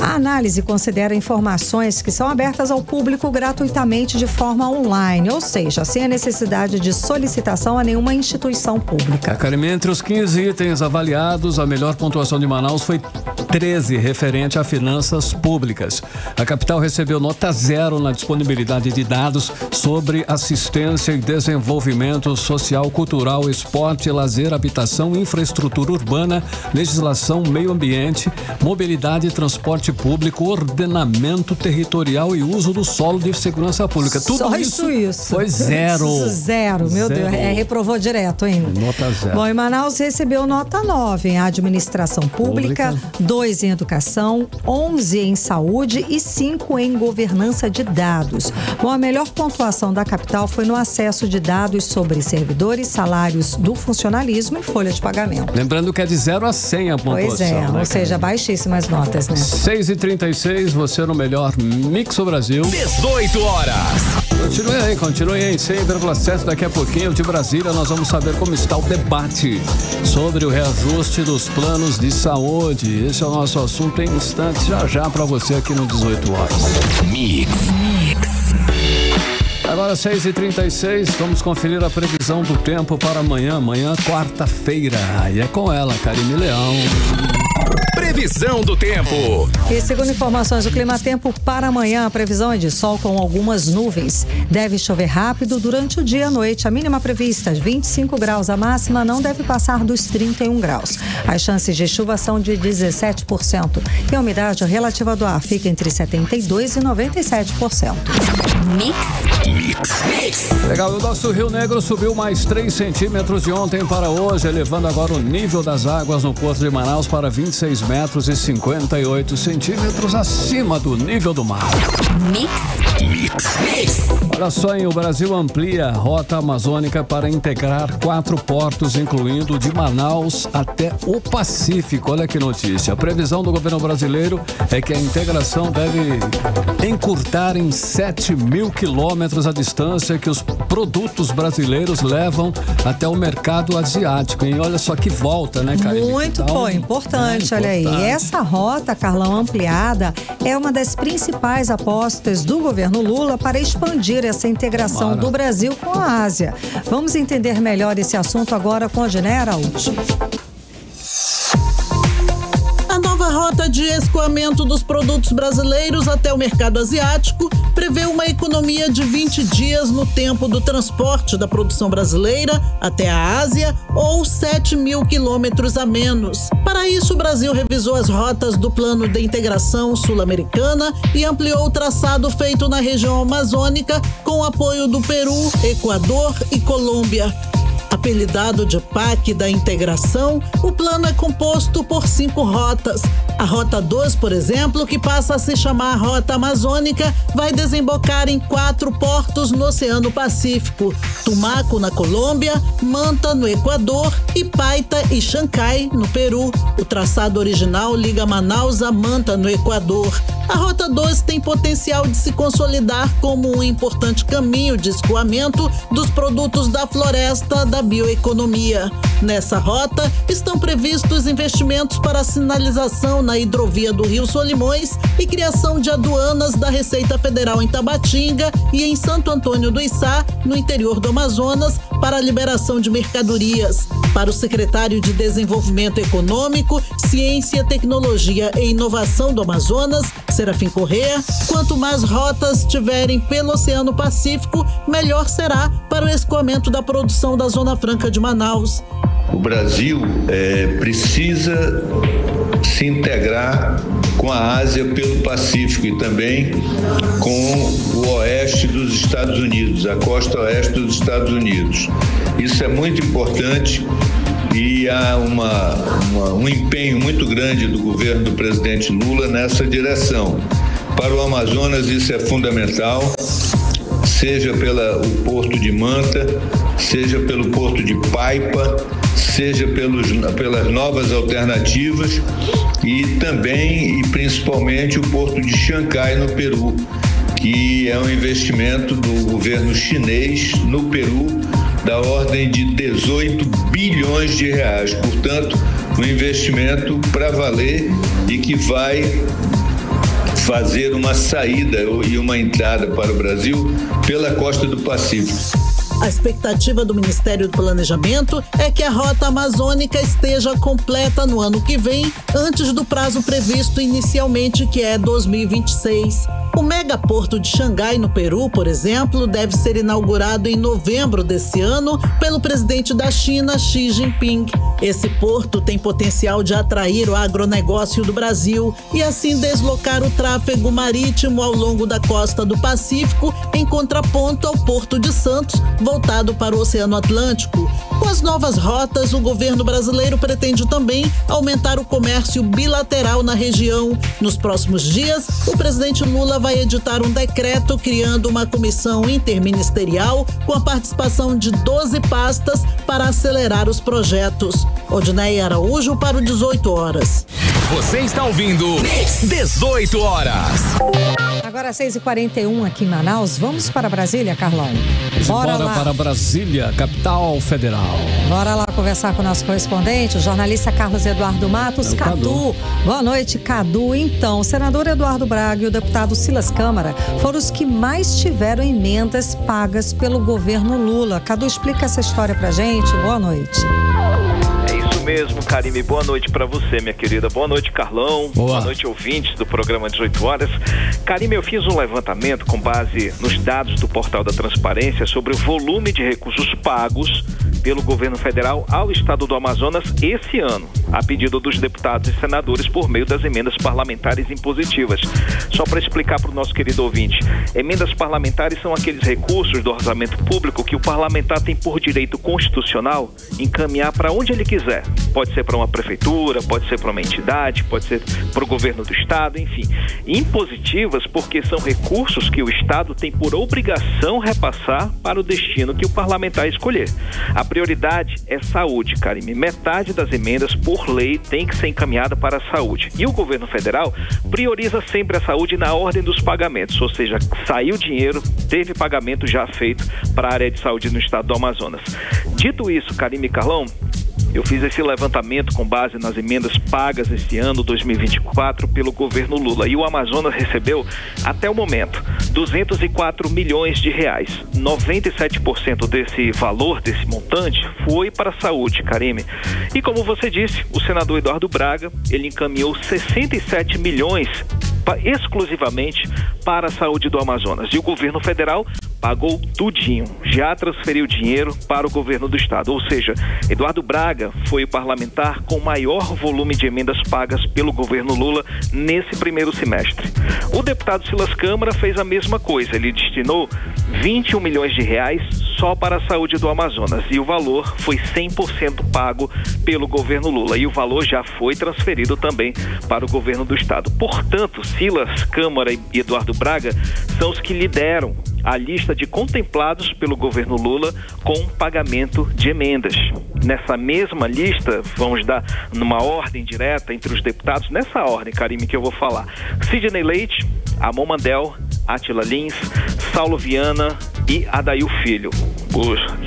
A análise considera informações que são abertas ao público gratuitamente de forma online, ou seja, sem a necessidade de solicitação a nenhuma instituição pública. Karine, entre os 15 itens avaliados, a melhor pontuação de Manaus foi 13, referente a finanças públicas. A capital recebeu nota 0 na disponibilidade de dados sobre assistência e desenvolvimento social, cultural, esporte, lazer, habitação, infraestrutura urbana, legislação, meio ambiente, mobilidade, transporte público, ordenamento territorial e uso do solo de segurança pública. Tudo Só isso foi 0. Zero, meu Deus, reprovou direto ainda. Nota 0. Bom, em Manaus recebeu nota 9 em administração pública, 2 em educação, 11 em saúde e 5 em governança de dados. Bom, a melhor pontuação da capital foi no acesso de dados sobre servidores, salários do funcionalismo e folha de pagamento. Lembrando que é de 0 a 100 a pontuação. Pois é, né, ou seja, baixíssimas notas, né? 6h36, você no melhor Mix do Brasil. 18 horas. Continue aí, 100,7. Daqui a pouquinho de Brasília nós vamos saber como está o debate sobre o reajuste dos planos de saúde. Esse é o nosso assunto em instantes, já para você aqui no 18 horas. Mix. Agora 6h36, vamos conferir a previsão do tempo para amanhã, quarta-feira. E é com ela, Karine Leão. Previsão do tempo. E segundo informações do Climatempo, para amanhã a previsão é de sol com algumas nuvens. Deve chover rápido durante o dia e a noite. A mínima prevista 25 graus, a máxima não deve passar dos 31 graus. As chances de chuva são de 17%. E a umidade relativa do ar fica entre 72% e 97%. Mix. Legal, o nosso Rio Negro subiu mais 3 centímetros de ontem para hoje, elevando agora o nível das águas no Porto de Manaus para 26 metros e 58 centímetros acima do nível do mar. Mix. Olha só, o Brasil amplia a rota amazônica para integrar 4 portos, incluindo de Manaus até o Pacífico. Olha que notícia. A previsão do governo brasileiro é que a integração deve encurtar em 7.000 quilômetros a distância que os produtos brasileiros levam até o mercado asiático. E olha só que volta, né, Karine? Muito importante, olha aí. Essa rota, Carlão, ampliada é uma das principais apostas do governo Lula para expandir essa integração do Brasil com a Ásia. Vamos entender melhor esse assunto agora com a Giné Araújo. A nova rota de escoamento dos produtos brasileiros até o mercado asiático prevê uma economia de 20 dias no tempo do transporte da produção brasileira até a Ásia, ou 7.000 quilômetros a menos. Para isso, o Brasil revisou as rotas do Plano de Integração Sul-Americana e ampliou o traçado feito na região amazônica com o apoio do Peru, Equador e Colômbia. Apelidado de PAC da integração, o plano é composto por 5 rotas. A Rota 2, por exemplo, que passa a se chamar Rota Amazônica, vai desembocar em 4 portos no Oceano Pacífico: Tumaco, na Colômbia, Manta, no Equador, e Paita e Xancai, no Peru. O traçado original liga Manaus a Manta, no Equador. A Rota 2 tem potencial de se consolidar como um importante caminho de escoamento dos produtos da floresta da bioeconomia. Nessa rota, estão previstos investimentos para a sinalização na hidrovia do Rio Solimões e criação de aduanas da Receita Federal em Tabatinga e em Santo Antônio do Içá, no interior do Amazonas, para a liberação de mercadorias. Para o secretário de Desenvolvimento Econômico, Ciência, Tecnologia e Inovação do Amazonas, Serafim Corrêa, quanto mais rotas tiverem pelo Oceano Pacífico, melhor será para o escoamento da produção da Zona Franca de Manaus. O Brasil precisa se integrar com a Ásia pelo Pacífico e também com o oeste dos Estados Unidos, a costa oeste dos Estados Unidos. Isso é muito importante e há um empenho muito grande do governo do presidente Lula nessa direção. Para o Amazonas isso é fundamental, seja pelo Porto de Manta, seja pelo Porto de Paipa, seja pelas novas alternativas e também e principalmente o Porto de Xangai no Peru, que é um investimento do governo chinês no Peru da ordem de 18 bilhões de reais. Portanto, um investimento para valer e que vai fazer uma saída e uma entrada para o Brasil pela costa do Pacífico. A expectativa do Ministério do Planejamento é que a rota amazônica esteja completa no ano que vem, antes do prazo previsto inicialmente, que é 2026. O megaporto de Xangai, no Peru, por exemplo, deve ser inaugurado em novembro desse ano pelo presidente da China, Xi Jinping. Esse porto tem potencial de atrair o agronegócio do Brasil e assim deslocar o tráfego marítimo ao longo da costa do Pacífico, em contraponto ao Porto de Santos, voltado para o Oceano Atlântico. Com as novas rotas, o governo brasileiro pretende também aumentar o comércio bilateral na região. Nos próximos dias, o presidente Lula vai editar um decreto criando uma comissão interministerial com a participação de 12 pastas para acelerar os projetos. Odneia Araújo para o 18 horas. Você está ouvindo 18 horas. Agora 6h41 aqui em Manaus. Vamos para Brasília, Carlão? Bora lá para Brasília, capital federal. Bora lá conversar com o nosso correspondente, o jornalista Carlos Eduardo Matos. Cadu. Boa noite, Cadu. Então, o senador Eduardo Braga e o deputado Silas Câmara foram os que mais tiveram emendas pagas pelo governo Lula. Cadu, explica essa história pra gente. Boa noite. Mesmo, Karime, boa noite para você, minha querida. Boa noite, Carlão. Boa noite, ouvintes do programa 18 horas. Karime, eu fiz um levantamento com base nos dados do Portal da Transparência sobre o volume de recursos pagos pelo governo federal ao estado do Amazonas esse ano, a pedido dos deputados e senadores por meio das emendas parlamentares impositivas. Só para explicar para o nosso querido ouvinte, emendas parlamentares são aqueles recursos do orçamento público que o parlamentar tem por direito constitucional encaminhar para onde ele quiser. Pode ser para uma prefeitura, pode ser para uma entidade, pode ser para o governo do estado, enfim. Impositivas porque são recursos que o estado tem por obrigação repassar para o destino que o parlamentar escolher. A prioridade é saúde, Karime. Metade das emendas, por lei, tem que ser encaminhada para a saúde. E o governo federal prioriza sempre a saúde na ordem dos pagamentos, ou seja, saiu dinheiro, teve pagamento já feito para a área de saúde no estado do Amazonas. Dito isso, Karime e Carlão, eu fiz esse levantamento com base nas emendas pagas esse ano, 2024, pelo governo Lula. E o Amazonas recebeu, até o momento, 204 milhões de reais. 97% desse valor, desse montante, foi para a saúde, Karime. E como você disse, o senador Eduardo Braga, ele encaminhou 67 milhões exclusivamente para a saúde do Amazonas. E o governo federal pagou tudinho, já transferiu dinheiro para o governo do estado. Ou seja, Eduardo Braga foi o parlamentar com maior volume de emendas pagas pelo governo Lula nesse primeiro semestre. O deputado Silas Câmara fez a mesma coisa, ele destinou 21 milhões de reais só para a saúde do Amazonas e o valor foi 100% pago pelo governo Lula e o valor já foi transferido também para o governo do estado. Portanto, Silas Câmara e Eduardo Braga são os que lideram a lista de contemplados pelo governo Lula com pagamento de emendas. Nessa mesma lista, vamos dar numa ordem direta entre os deputados, nessa ordem, Karime, que eu vou falar: Sidney Leite, Amon Mandel, Átila Lins, Saulo Viana e Adail Filho.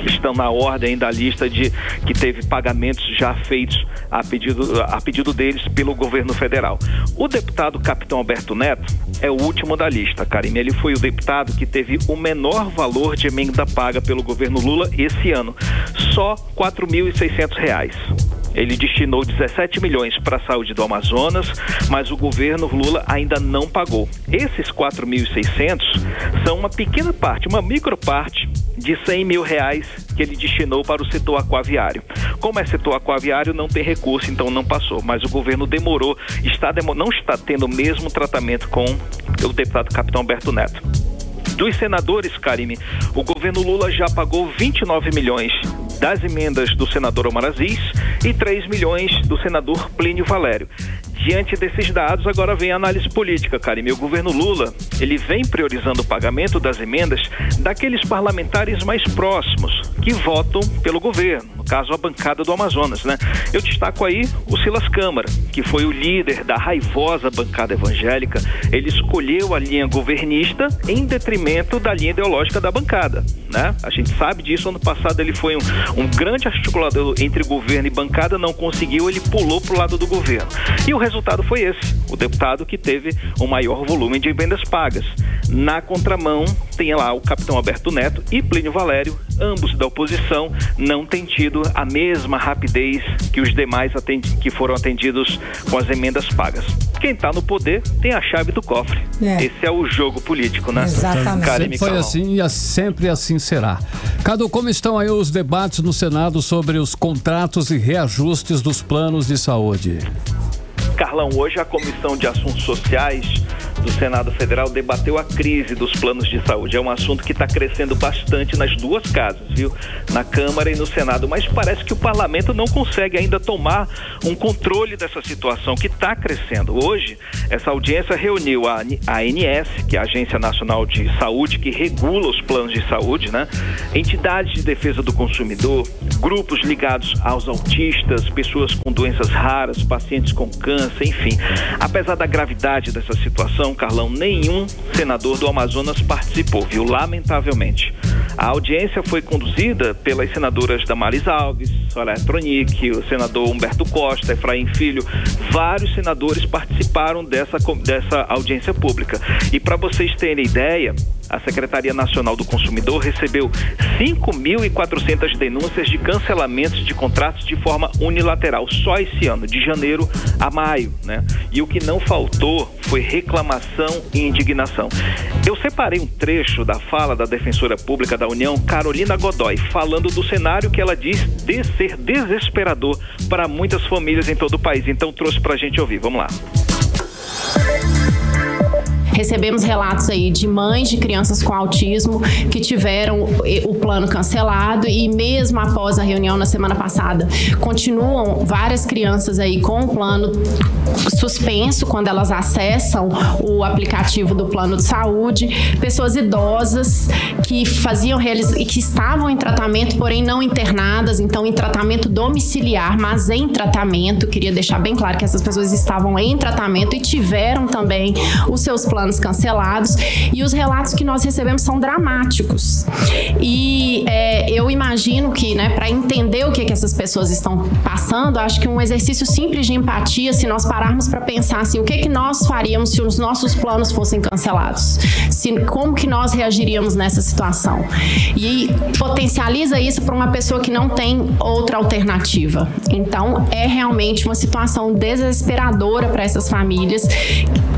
Estão na ordem da lista que teve pagamentos já feitos a pedido deles pelo governo federal. O deputado Capitão Alberto Neto é o último da lista, Karime. Ele foi o deputado que teve o menor valor de emenda paga pelo governo Lula esse ano, só R$ 4.600. Ele destinou 17 milhões para a saúde do Amazonas, mas o governo Lula ainda não pagou. Esses 4.600 são uma pequena parte, uma microparte de R$100 mil que ele destinou para o setor aquaviário. Como é setor aquaviário, não tem recurso, então não passou. Mas o governo demorou, não está tendo o mesmo tratamento com o deputado Capitão Alberto Neto. Dos senadores, Karime, o governo Lula já pagou 29 milhões das emendas do senador Omar Aziz e 3 milhões do senador Plínio Valério. Diante desses dados, agora vem a análise política, Karime. O governo Lula, ele vem priorizando o pagamento das emendas daqueles parlamentares mais próximos que votam pelo governo, no caso a bancada do Amazonas, né? Eu destaco aí o Silas Câmara, que foi o líder da raivosa bancada evangélica. Ele escolheu a linha governista em detrimento da linha ideológica da bancada, né? A gente sabe disso. Ano passado ele foi um grande articulador entre governo e bancada, não conseguiu, ele pulou para o lado do governo. E o resultado foi esse, o deputado que teve o maior volume de emendas pagas. Na contramão, tem lá o Capitão Alberto Neto e Plínio Valério, ambos da oposição, não têm tido a mesma rapidez que os demais que foram atendidos com as emendas pagas. Quem está no poder tem a chave do cofre. Esse é o jogo político, né? Exatamente. Sempre foi assim e sempre assim será. Cadu, como estão aí os debates no Senado sobre os contratos e reajustes dos planos de saúde? Carlão, hoje a Comissão de Assuntos Sociais do Senado Federal debateu a crise dos planos de saúde. É um assunto que está crescendo bastante nas duas casas, viu? Na Câmara e no Senado, mas parece que o parlamento não consegue ainda tomar um controle dessa situação que está crescendo. Hoje, essa audiência reuniu a ANS, que é a Agência Nacional de Saúde, que regula os planos de saúde, né? Entidades de defesa do consumidor, grupos ligados aos autistas, pessoas com doenças raras, pacientes com câncer, enfim. Apesar da gravidade dessa situação, Carlão, nenhum senador do Amazonas participou, viu? Lamentavelmente. A audiência foi conduzida pelas senadoras Damaris Alves, Soraya Tronic, o senador Humberto Costa, Efraim Filho. Vários senadores participaram dessa audiência pública. E para vocês terem ideia, a Secretaria Nacional do Consumidor recebeu 5.400 denúncias de cancelamentos de contratos de forma unilateral, só esse ano, de janeiro a maio, né? E o que não faltou foi reclamação e indignação. Eu separei um trecho da fala da defensora pública da União, Carolina Godoy, falando do cenário que ela diz de ser desesperador para muitas famílias em todo o país. Então trouxe pra gente ouvir, vamos lá. Recebemos relatos aí de mães de crianças com autismo que tiveram o plano cancelado e mesmo após a reunião na semana passada, continuam várias crianças aí com o plano suspenso quando elas acessam o aplicativo do plano de saúde, pessoas idosas que que estavam em tratamento, porém não internadas, então em tratamento domiciliar, mas em tratamento. Queria deixar bem claro que essas pessoas estavam em tratamento e tiveram também os seus planos cancelados, e os relatos que nós recebemos são dramáticos. E eu imagino que, né, para entender o que essas pessoas estão passando, acho que um exercício simples de empatia, se nós pararmos para pensar assim, o que nós faríamos se os nossos planos fossem cancelados? Como que nós reagiríamos nessa situação? E potencializa isso para uma pessoa que não tem outra alternativa. Então, é realmente uma situação desesperadora para essas famílias,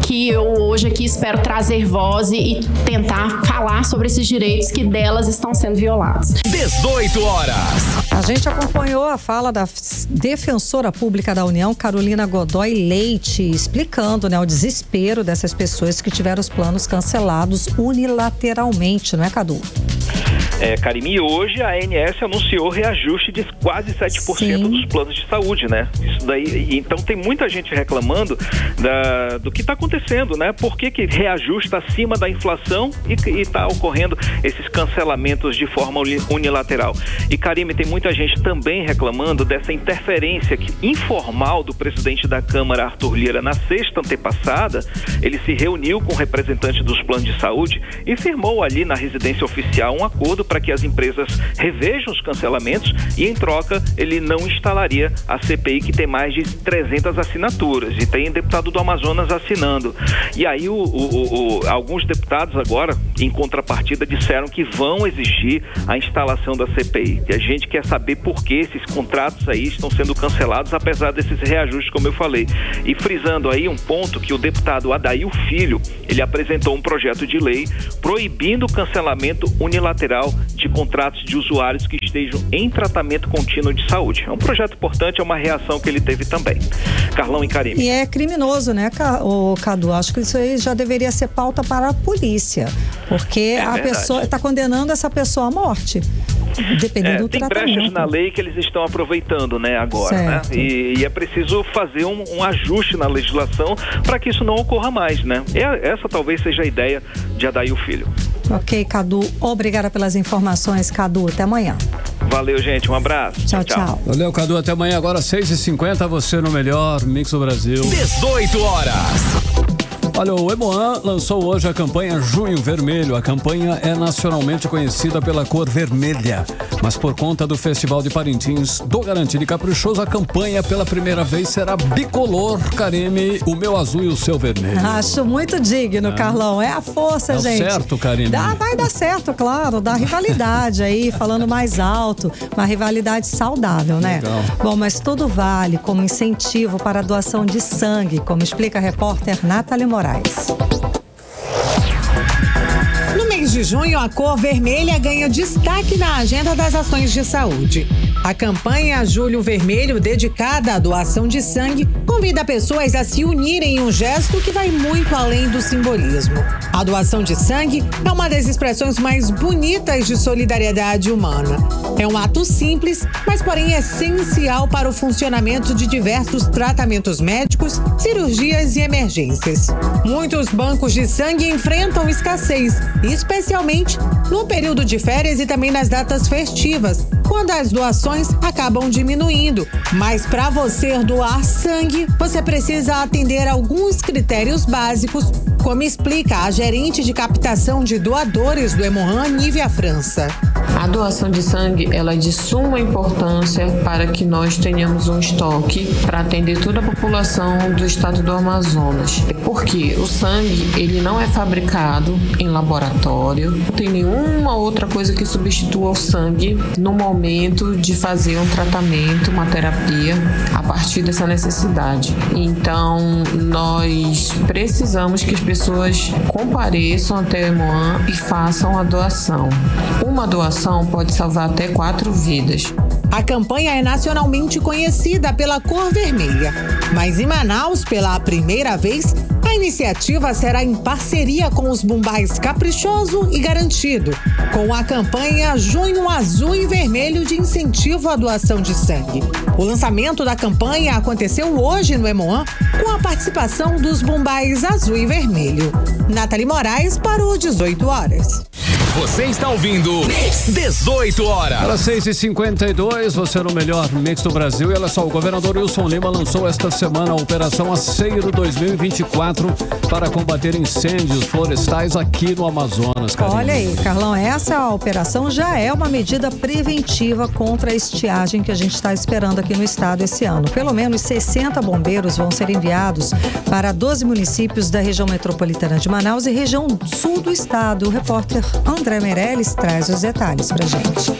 que eu hoje aqui espero trazer voz e tentar falar sobre esses direitos que delas estão sendo violados. 18 horas. A gente acompanhou a fala da defensora pública da União, Carolina Godoy Leite, explicando, né, o desespero dessas pessoas que tiveram os planos cancelados unilateralmente, não é, Cadu? Karime, hoje a ANS anunciou reajuste de quase 7% dos planos de saúde, né? Isso daí, então tem muita gente reclamando do que está acontecendo, né? Por que reajusta acima da inflação e está ocorrendo esses cancelamentos de forma unilateral? E, Karime, tem muita gente também reclamando dessa interferência informal do presidente da Câmara, Arthur Lira, na sexta antepassada. Ele se reuniu com representantes dos planos de saúde e firmou ali na residência oficial um acordo para que as empresas revejam os cancelamentos e, em troca, ele não instalaria a CPI, que tem mais de 300 assinaturas e tem deputado do Amazonas assinando. E aí alguns deputados agora, em contrapartida, disseram que vão exigir a instalação da CPI. E a gente quer saber por que esses contratos aí estão sendo cancelados, apesar desses reajustes, como eu falei. E frisando aí um ponto, que o deputado Adail Filho, ele apresentou um projeto de lei proibindo o cancelamento unilateral de contratos de usuários que estejam em tratamento contínuo de saúde. É um projeto importante, é uma reação que ele teve também. Carlão e Karime. E é criminoso, né, Cadu? Acho que isso aí já deveria ser pauta para a polícia, porque a pessoa está condenando essa pessoa à morte. Dependendo do tem tratamento. brechas na lei que eles estão aproveitando, né, agora, né? E é preciso fazer um ajuste na legislação para que isso não ocorra mais, né? Essa talvez seja a ideia de Adair Filho. Ok, Cadu. Obrigada pelas informações, Cadu. Até amanhã. Valeu, gente. Um abraço. Tchau. Valeu, Cadu. Até amanhã. Agora 6h50, você no melhor Mix do Brasil. 18 horas. Olha, o Emoan lançou hoje a campanha Junho Vermelho. A campanha é nacionalmente conhecida pela cor vermelha, mas por conta do Festival de Parintins do Garantido e Caprichoso, a campanha pela primeira vez será bicolor, Karime, o meu azul e o seu vermelho. Acho muito digno, Carlão. É a força, gente. Dá certo, Karime. Vai dar certo, claro. Dá rivalidade aí, falando mais alto. Uma rivalidade saudável, né? Legal. Bom, mas tudo vale como incentivo para a doação de sangue, como explica a repórter Nathalie Moraes. No mês de junho, a cor vermelha ganha destaque na agenda das ações de saúde. A campanha Julho Vermelho, dedicada à doação de sangue, convida pessoas a se unirem em um gesto que vai muito além do simbolismo. A doação de sangue é uma das expressões mais bonitas de solidariedade humana. É um ato simples, mas porém essencial para o funcionamento de diversos tratamentos médicos, cirurgias e emergências. Muitos bancos de sangue enfrentam escassez, especialmente no período de férias e também nas datas festivas, quando as doações acabam diminuindo. Mas para você doar sangue, você precisa atender a alguns critérios básicos, como explica a gerente de captação de doadores do Emoan, Nívia França. A doação de sangue ela é de suma importância para que nós tenhamos um estoque para atender toda a população do estado do Amazonas. Porque o sangue ele não é fabricado em laboratório, não tem nenhuma outra coisa que substitua o sangue no momento de fazer um tratamento, uma terapia a partir dessa necessidade. Então, nós precisamos que as pessoas compareçam até o Emoan e façam a doação. Uma doação pode salvar até 4 vidas. A campanha é nacionalmente conhecida pela cor vermelha, mas em Manaus, pela primeira vez, a iniciativa será em parceria com os Bumbais Caprichoso e Garantido, com a campanha Junho Azul e Vermelho de incentivo à doação de sangue. O lançamento da campanha aconteceu hoje no Emoan, com a participação dos Bumbais Azul e Vermelho. Nathalie Moraes para o 18 horas. Você está ouvindo 18 horas. Às 6h52, você no melhor Mix do Brasil. E olha só, o governador Wilson Lima lançou esta semana a Operação Aceiro 2024 para combater incêndios florestais aqui no Amazonas. Karine. Olha aí, Carlão, essa operação já é uma medida preventiva contra a estiagem que a gente está esperando aqui no estado esse ano. Pelo menos 60 bombeiros vão ser enviados para 12 municípios da região metropolitana de Manaus e região sul do estado. O repórter André Meirelles traz os detalhes pra gente.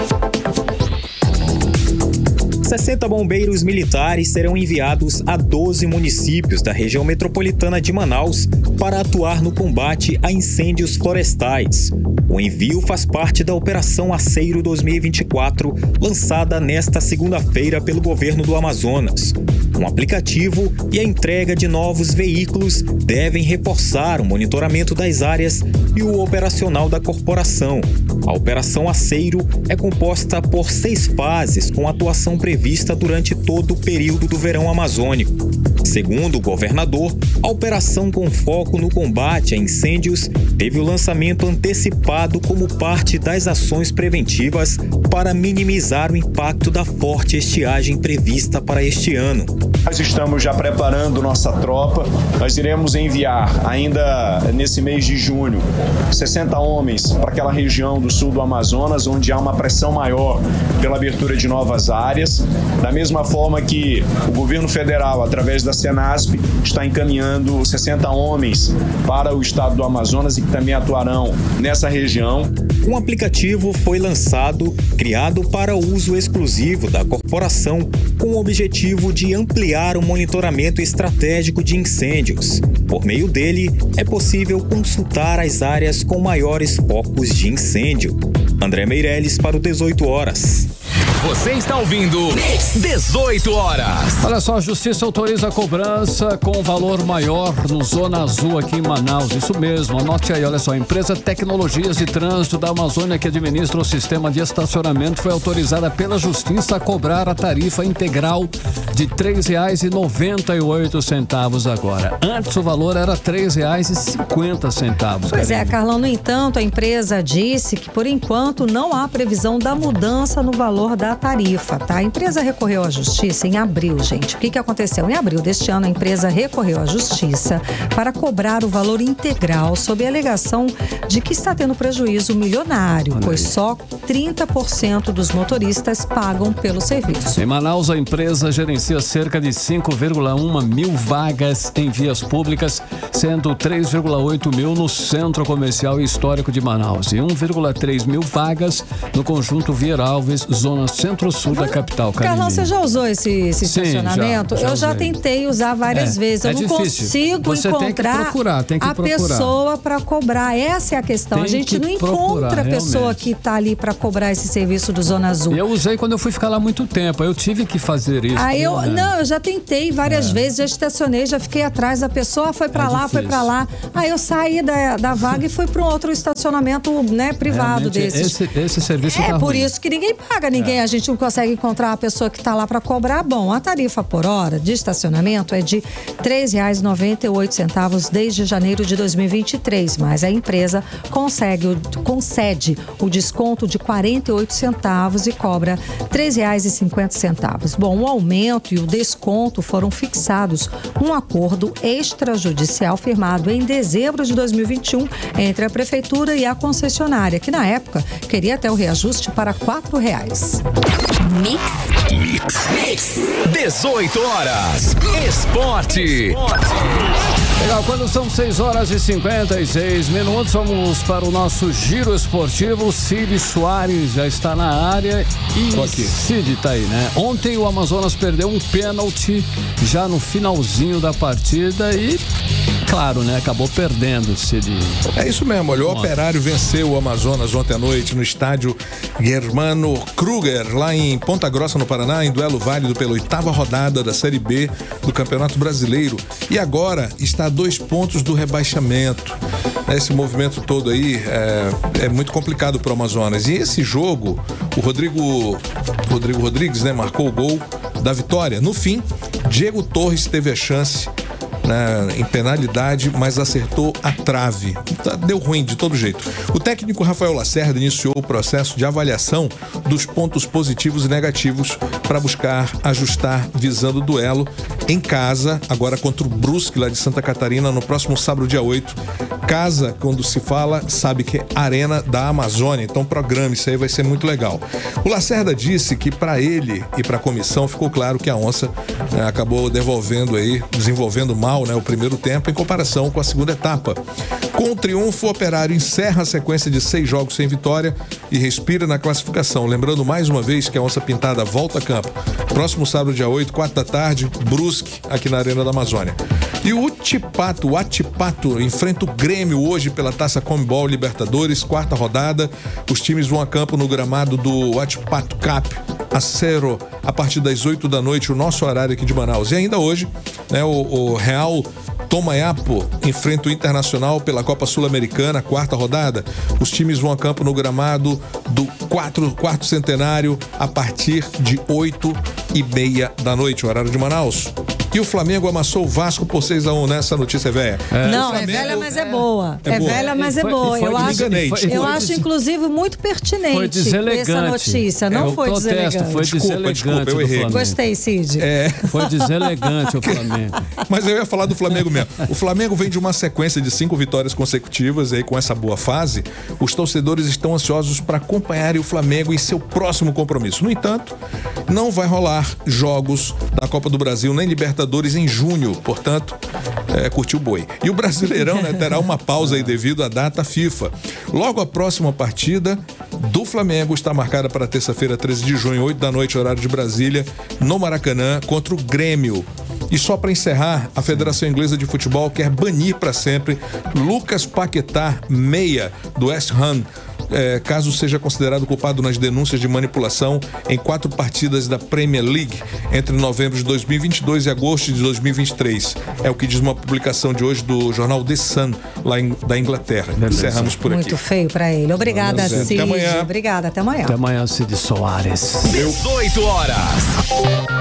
60 bombeiros militares serão enviados a 12 municípios da região metropolitana de Manaus para atuar no combate a incêndios florestais. O envio faz parte da Operação Aceiro 2024, lançada nesta segunda-feira pelo governo do Amazonas. Um aplicativo e a entrega de novos veículos devem reforçar o monitoramento das áreas e o operacional da corporação. A Operação Aceiro é composta por 6 fases, com atuação prevista durante todo o período do verão amazônico. Segundo o governador, a operação com foco no combate a incêndios teve o lançamento antecipado como parte das ações preventivas para minimizar o impacto da forte estiagem prevista para este ano. Nós estamos já preparando nossa tropa. Nós iremos enviar ainda nesse mês de junho 60 homens para aquela região do sul do Amazonas, onde há uma pressão maior pela abertura de novas áreas. Da mesma forma que o governo federal, através da Senasp, está encaminhando 60 homens para o estado do Amazonas e que também atuarão nessa região. Um aplicativo foi lançado, criado para uso exclusivo da corporação, com o objetivo de ampliar o monitoramento estratégico de incêndios. Por meio dele, é possível consultar as áreas com maiores focos de incêndio. André Meirelles para o 18 horas. Você está ouvindo 18 horas. Olha só, a Justiça autoriza a cobrança com valor maior no Zona Azul aqui em Manaus. Isso mesmo, anote aí, olha só. A empresa Tecnologias de Trânsito da Amazônia, que administra o sistema de estacionamento, foi autorizada pela Justiça a cobrar a tarifa integral de R$ 3,98 agora. Antes o valor era R$ 3,50. Pois é, Carlão, no entanto, a empresa disse que por enquanto não há previsão da mudança no valor da tarifa, tá? A empresa recorreu à justiça em abril, gente. O que aconteceu? Em abril deste ano, a empresa recorreu à justiça para cobrar o valor integral sob a alegação de que está tendo prejuízo milionário, pois só 30% dos motoristas pagam pelo serviço. Em Manaus, a empresa gerencia cerca de 5,1 mil vagas em vias públicas, sendo 3,8 mil no Centro Comercial e Histórico de Manaus e 1,3 mil vagas no conjunto Vieira Alves, zona centro-sul da capital. Carlão, você já usou esse estacionamento? Já eu já tentei usar várias vezes. Eu não consigo encontrar a pessoa para cobrar. Essa é a questão. A gente não encontra a pessoa que está ali para cobrar esse serviço do Zona Azul. Eu usei quando eu fui ficar lá muito tempo. Eu tive que fazer isso. Eu já tentei várias vezes, já estacionei, já fiquei atrás da pessoa, foi para lá, foi para lá. Aí eu saí da vaga e fui para um outro estacionamento, né, privado desses. Esse serviço é por isso que ninguém paga, a gente não consegue encontrar a pessoa que está lá para cobrar. Bom, a tarifa por hora de estacionamento é de R$ 3,98 desde janeiro de 2023, mas a empresa concede o desconto de 48 centavos e cobra R$ 3,50. Bom, o aumento e o desconto foram fixados num acordo extrajudicial firmado em dezembro de 2021 entre a prefeitura e a concessionária, que na época queria até o reajuste para R$ 4,00. Mix. 18 horas. Esporte. Legal, quando são 6h56, vamos para o nosso giro esportivo. Cid Soares já está na área e Cid tá aí, né? Ontem o Amazonas perdeu um pênalti já no finalzinho da partida e, claro, né? Acabou perdendo, Cid. É isso mesmo, olha, o Operário venceu o Amazonas ontem à noite no estádio Germano Kruger, lá em Ponta Grossa, no Paraná, em duelo válido pela 8ª rodada da Série B do Campeonato Brasileiro. E agora está a 2 pontos do rebaixamento. Esse movimento todo aí é muito complicado para o Amazonas. E esse jogo, o Rodrigo Rodrigues, né, marcou o gol da vitória. No fim, Diego Torres teve a chance, né, em penalidade, mas acertou a trave. Deu ruim de todo jeito. O técnico Rafael Lacerda iniciou o processo de avaliação dos pontos positivos e negativos para buscar ajustar, visando o duelo em casa, agora contra o Brusque, lá de Santa Catarina, no próximo sábado, dia 8. Casa, quando se fala, sabe que é Arena da Amazônia, então programa, isso aí vai ser muito legal. O Lacerda disse que para ele e para a comissão ficou claro que a Onça acabou desenvolvendo mal, né, o primeiro tempo em comparação com a segunda etapa. Com o triunfo, o Operário encerra a sequência de 6 jogos sem vitória e respira na classificação. Lembrando mais uma vez que a Onça Pintada volta a campo próximo sábado, dia 8, 4 da tarde, Brusque, aqui na Arena da Amazônia. E o Atipato enfrenta o Grêmio hoje pela Taça Comebol Libertadores, 4ª rodada. Os times vão a campo no gramado do Atipato Cap Acero a partir das 8 da noite, o nosso horário aqui de Manaus. E ainda hoje, né, o Real Tomayapo enfrenta o Internacional pela Copa Sul-Americana, 4ª rodada. Os times vão a campo no gramado do quarto centenário a partir de 8h30 da noite, o horário de Manaus. E o Flamengo amassou o Vasco por 6-1, né? Essa notícia é velha. Não, Flamengo, é velha, mas é boa. É velha, mas é boa. Eu acho, inclusive, muito pertinente essa notícia. Não foi deselegante. Foi deselegante. Eu errei. Gostei, Cid. Foi deselegante o Flamengo. Mas eu ia falar do Flamengo mesmo. O Flamengo vem de uma sequência de 5 vitórias consecutivas, aí com essa boa fase. Os torcedores estão ansiosos para acompanharem o Flamengo em seu próximo compromisso. No entanto, não vai rolar jogos da Copa do Brasil nem Libertadores em junho, portanto, curtiu o boi. E o Brasileirão, né, terá uma pausa aí devido à data FIFA. Logo a próxima partida do Flamengo está marcada para terça-feira, 13 de junho, 8 da noite, horário de Brasília, no Maracanã, contra o Grêmio. E só para encerrar, a Federação Inglesa de Futebol quer banir para sempre Lucas Paquetá, meia do West Ham, caso seja considerado culpado nas denúncias de manipulação em 4 partidas da Premier League entre novembro de 2022 e agosto de 2023. É o que diz uma publicação de hoje do jornal The Sun, da Inglaterra. Encerramos por aqui. Muito feio pra ele. Obrigada, Cid. Até amanhã. Obrigada, até amanhã. Até amanhã, Cid Soares. 18 horas.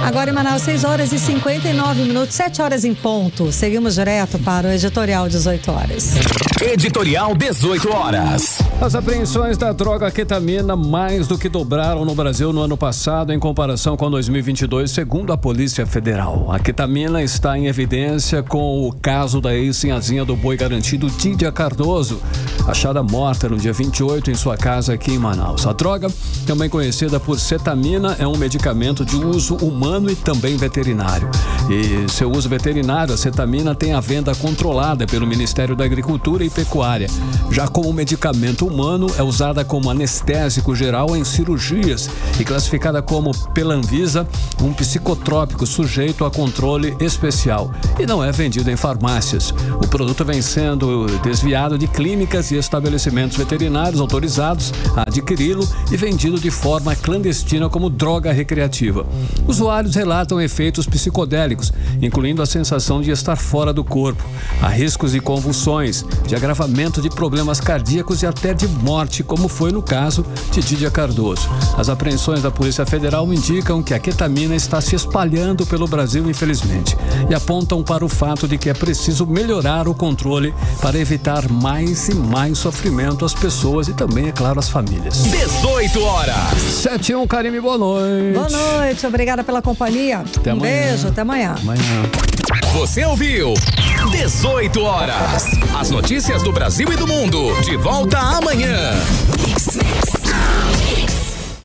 Agora em Manaus, 6 horas e 59 minutos, 7 horas em ponto. Seguimos direto para o editorial 18 horas. Editorial 18 horas. As apreensões da droga ketamina mais do que dobraram no Brasil no ano passado em comparação com 2022, segundo a Polícia Federal. A ketamina está em evidência com o caso da ex-sinhazinha do boi garantido, Tídia Cardoso, achada morta no dia 28 em sua casa aqui em Manaus. A droga, também conhecida por cetamina, é um medicamento de uso humano e também veterinário. E seu uso veterinário, a cetamina, tem a venda controlada pelo Ministério da Agricultura e Pecuária. Já como medicamento humano, é usada como anestésico geral em cirurgias e classificada como pela Anvisa um psicotrópico sujeito a controle especial e não é vendido em farmácias. O produto vem sendo desviado de clínicas e estabelecimentos veterinários autorizados a adquiri-lo e vendido de forma clandestina como droga recreativa. Usuários relatam efeitos psicodélicos, incluindo a sensação de estar fora do corpo, há riscos de convulsões, de agravamento de problemas cardíacos e até de morte, como foi no caso de Tídia Cardoso. As apreensões da Polícia Federal indicam que a ketamina está se espalhando pelo Brasil, infelizmente, e apontam para o fato de que é preciso melhorar o controle para evitar mais e mais sofrimento às pessoas e também, é claro, às famílias. 18 horas. 7-1, Karime, boa noite. Boa noite, obrigada pela companhia. Até amanhã. Beijo, até amanhã. Você ouviu 18 horas. As notícias do Brasil e do mundo. De volta amanhã.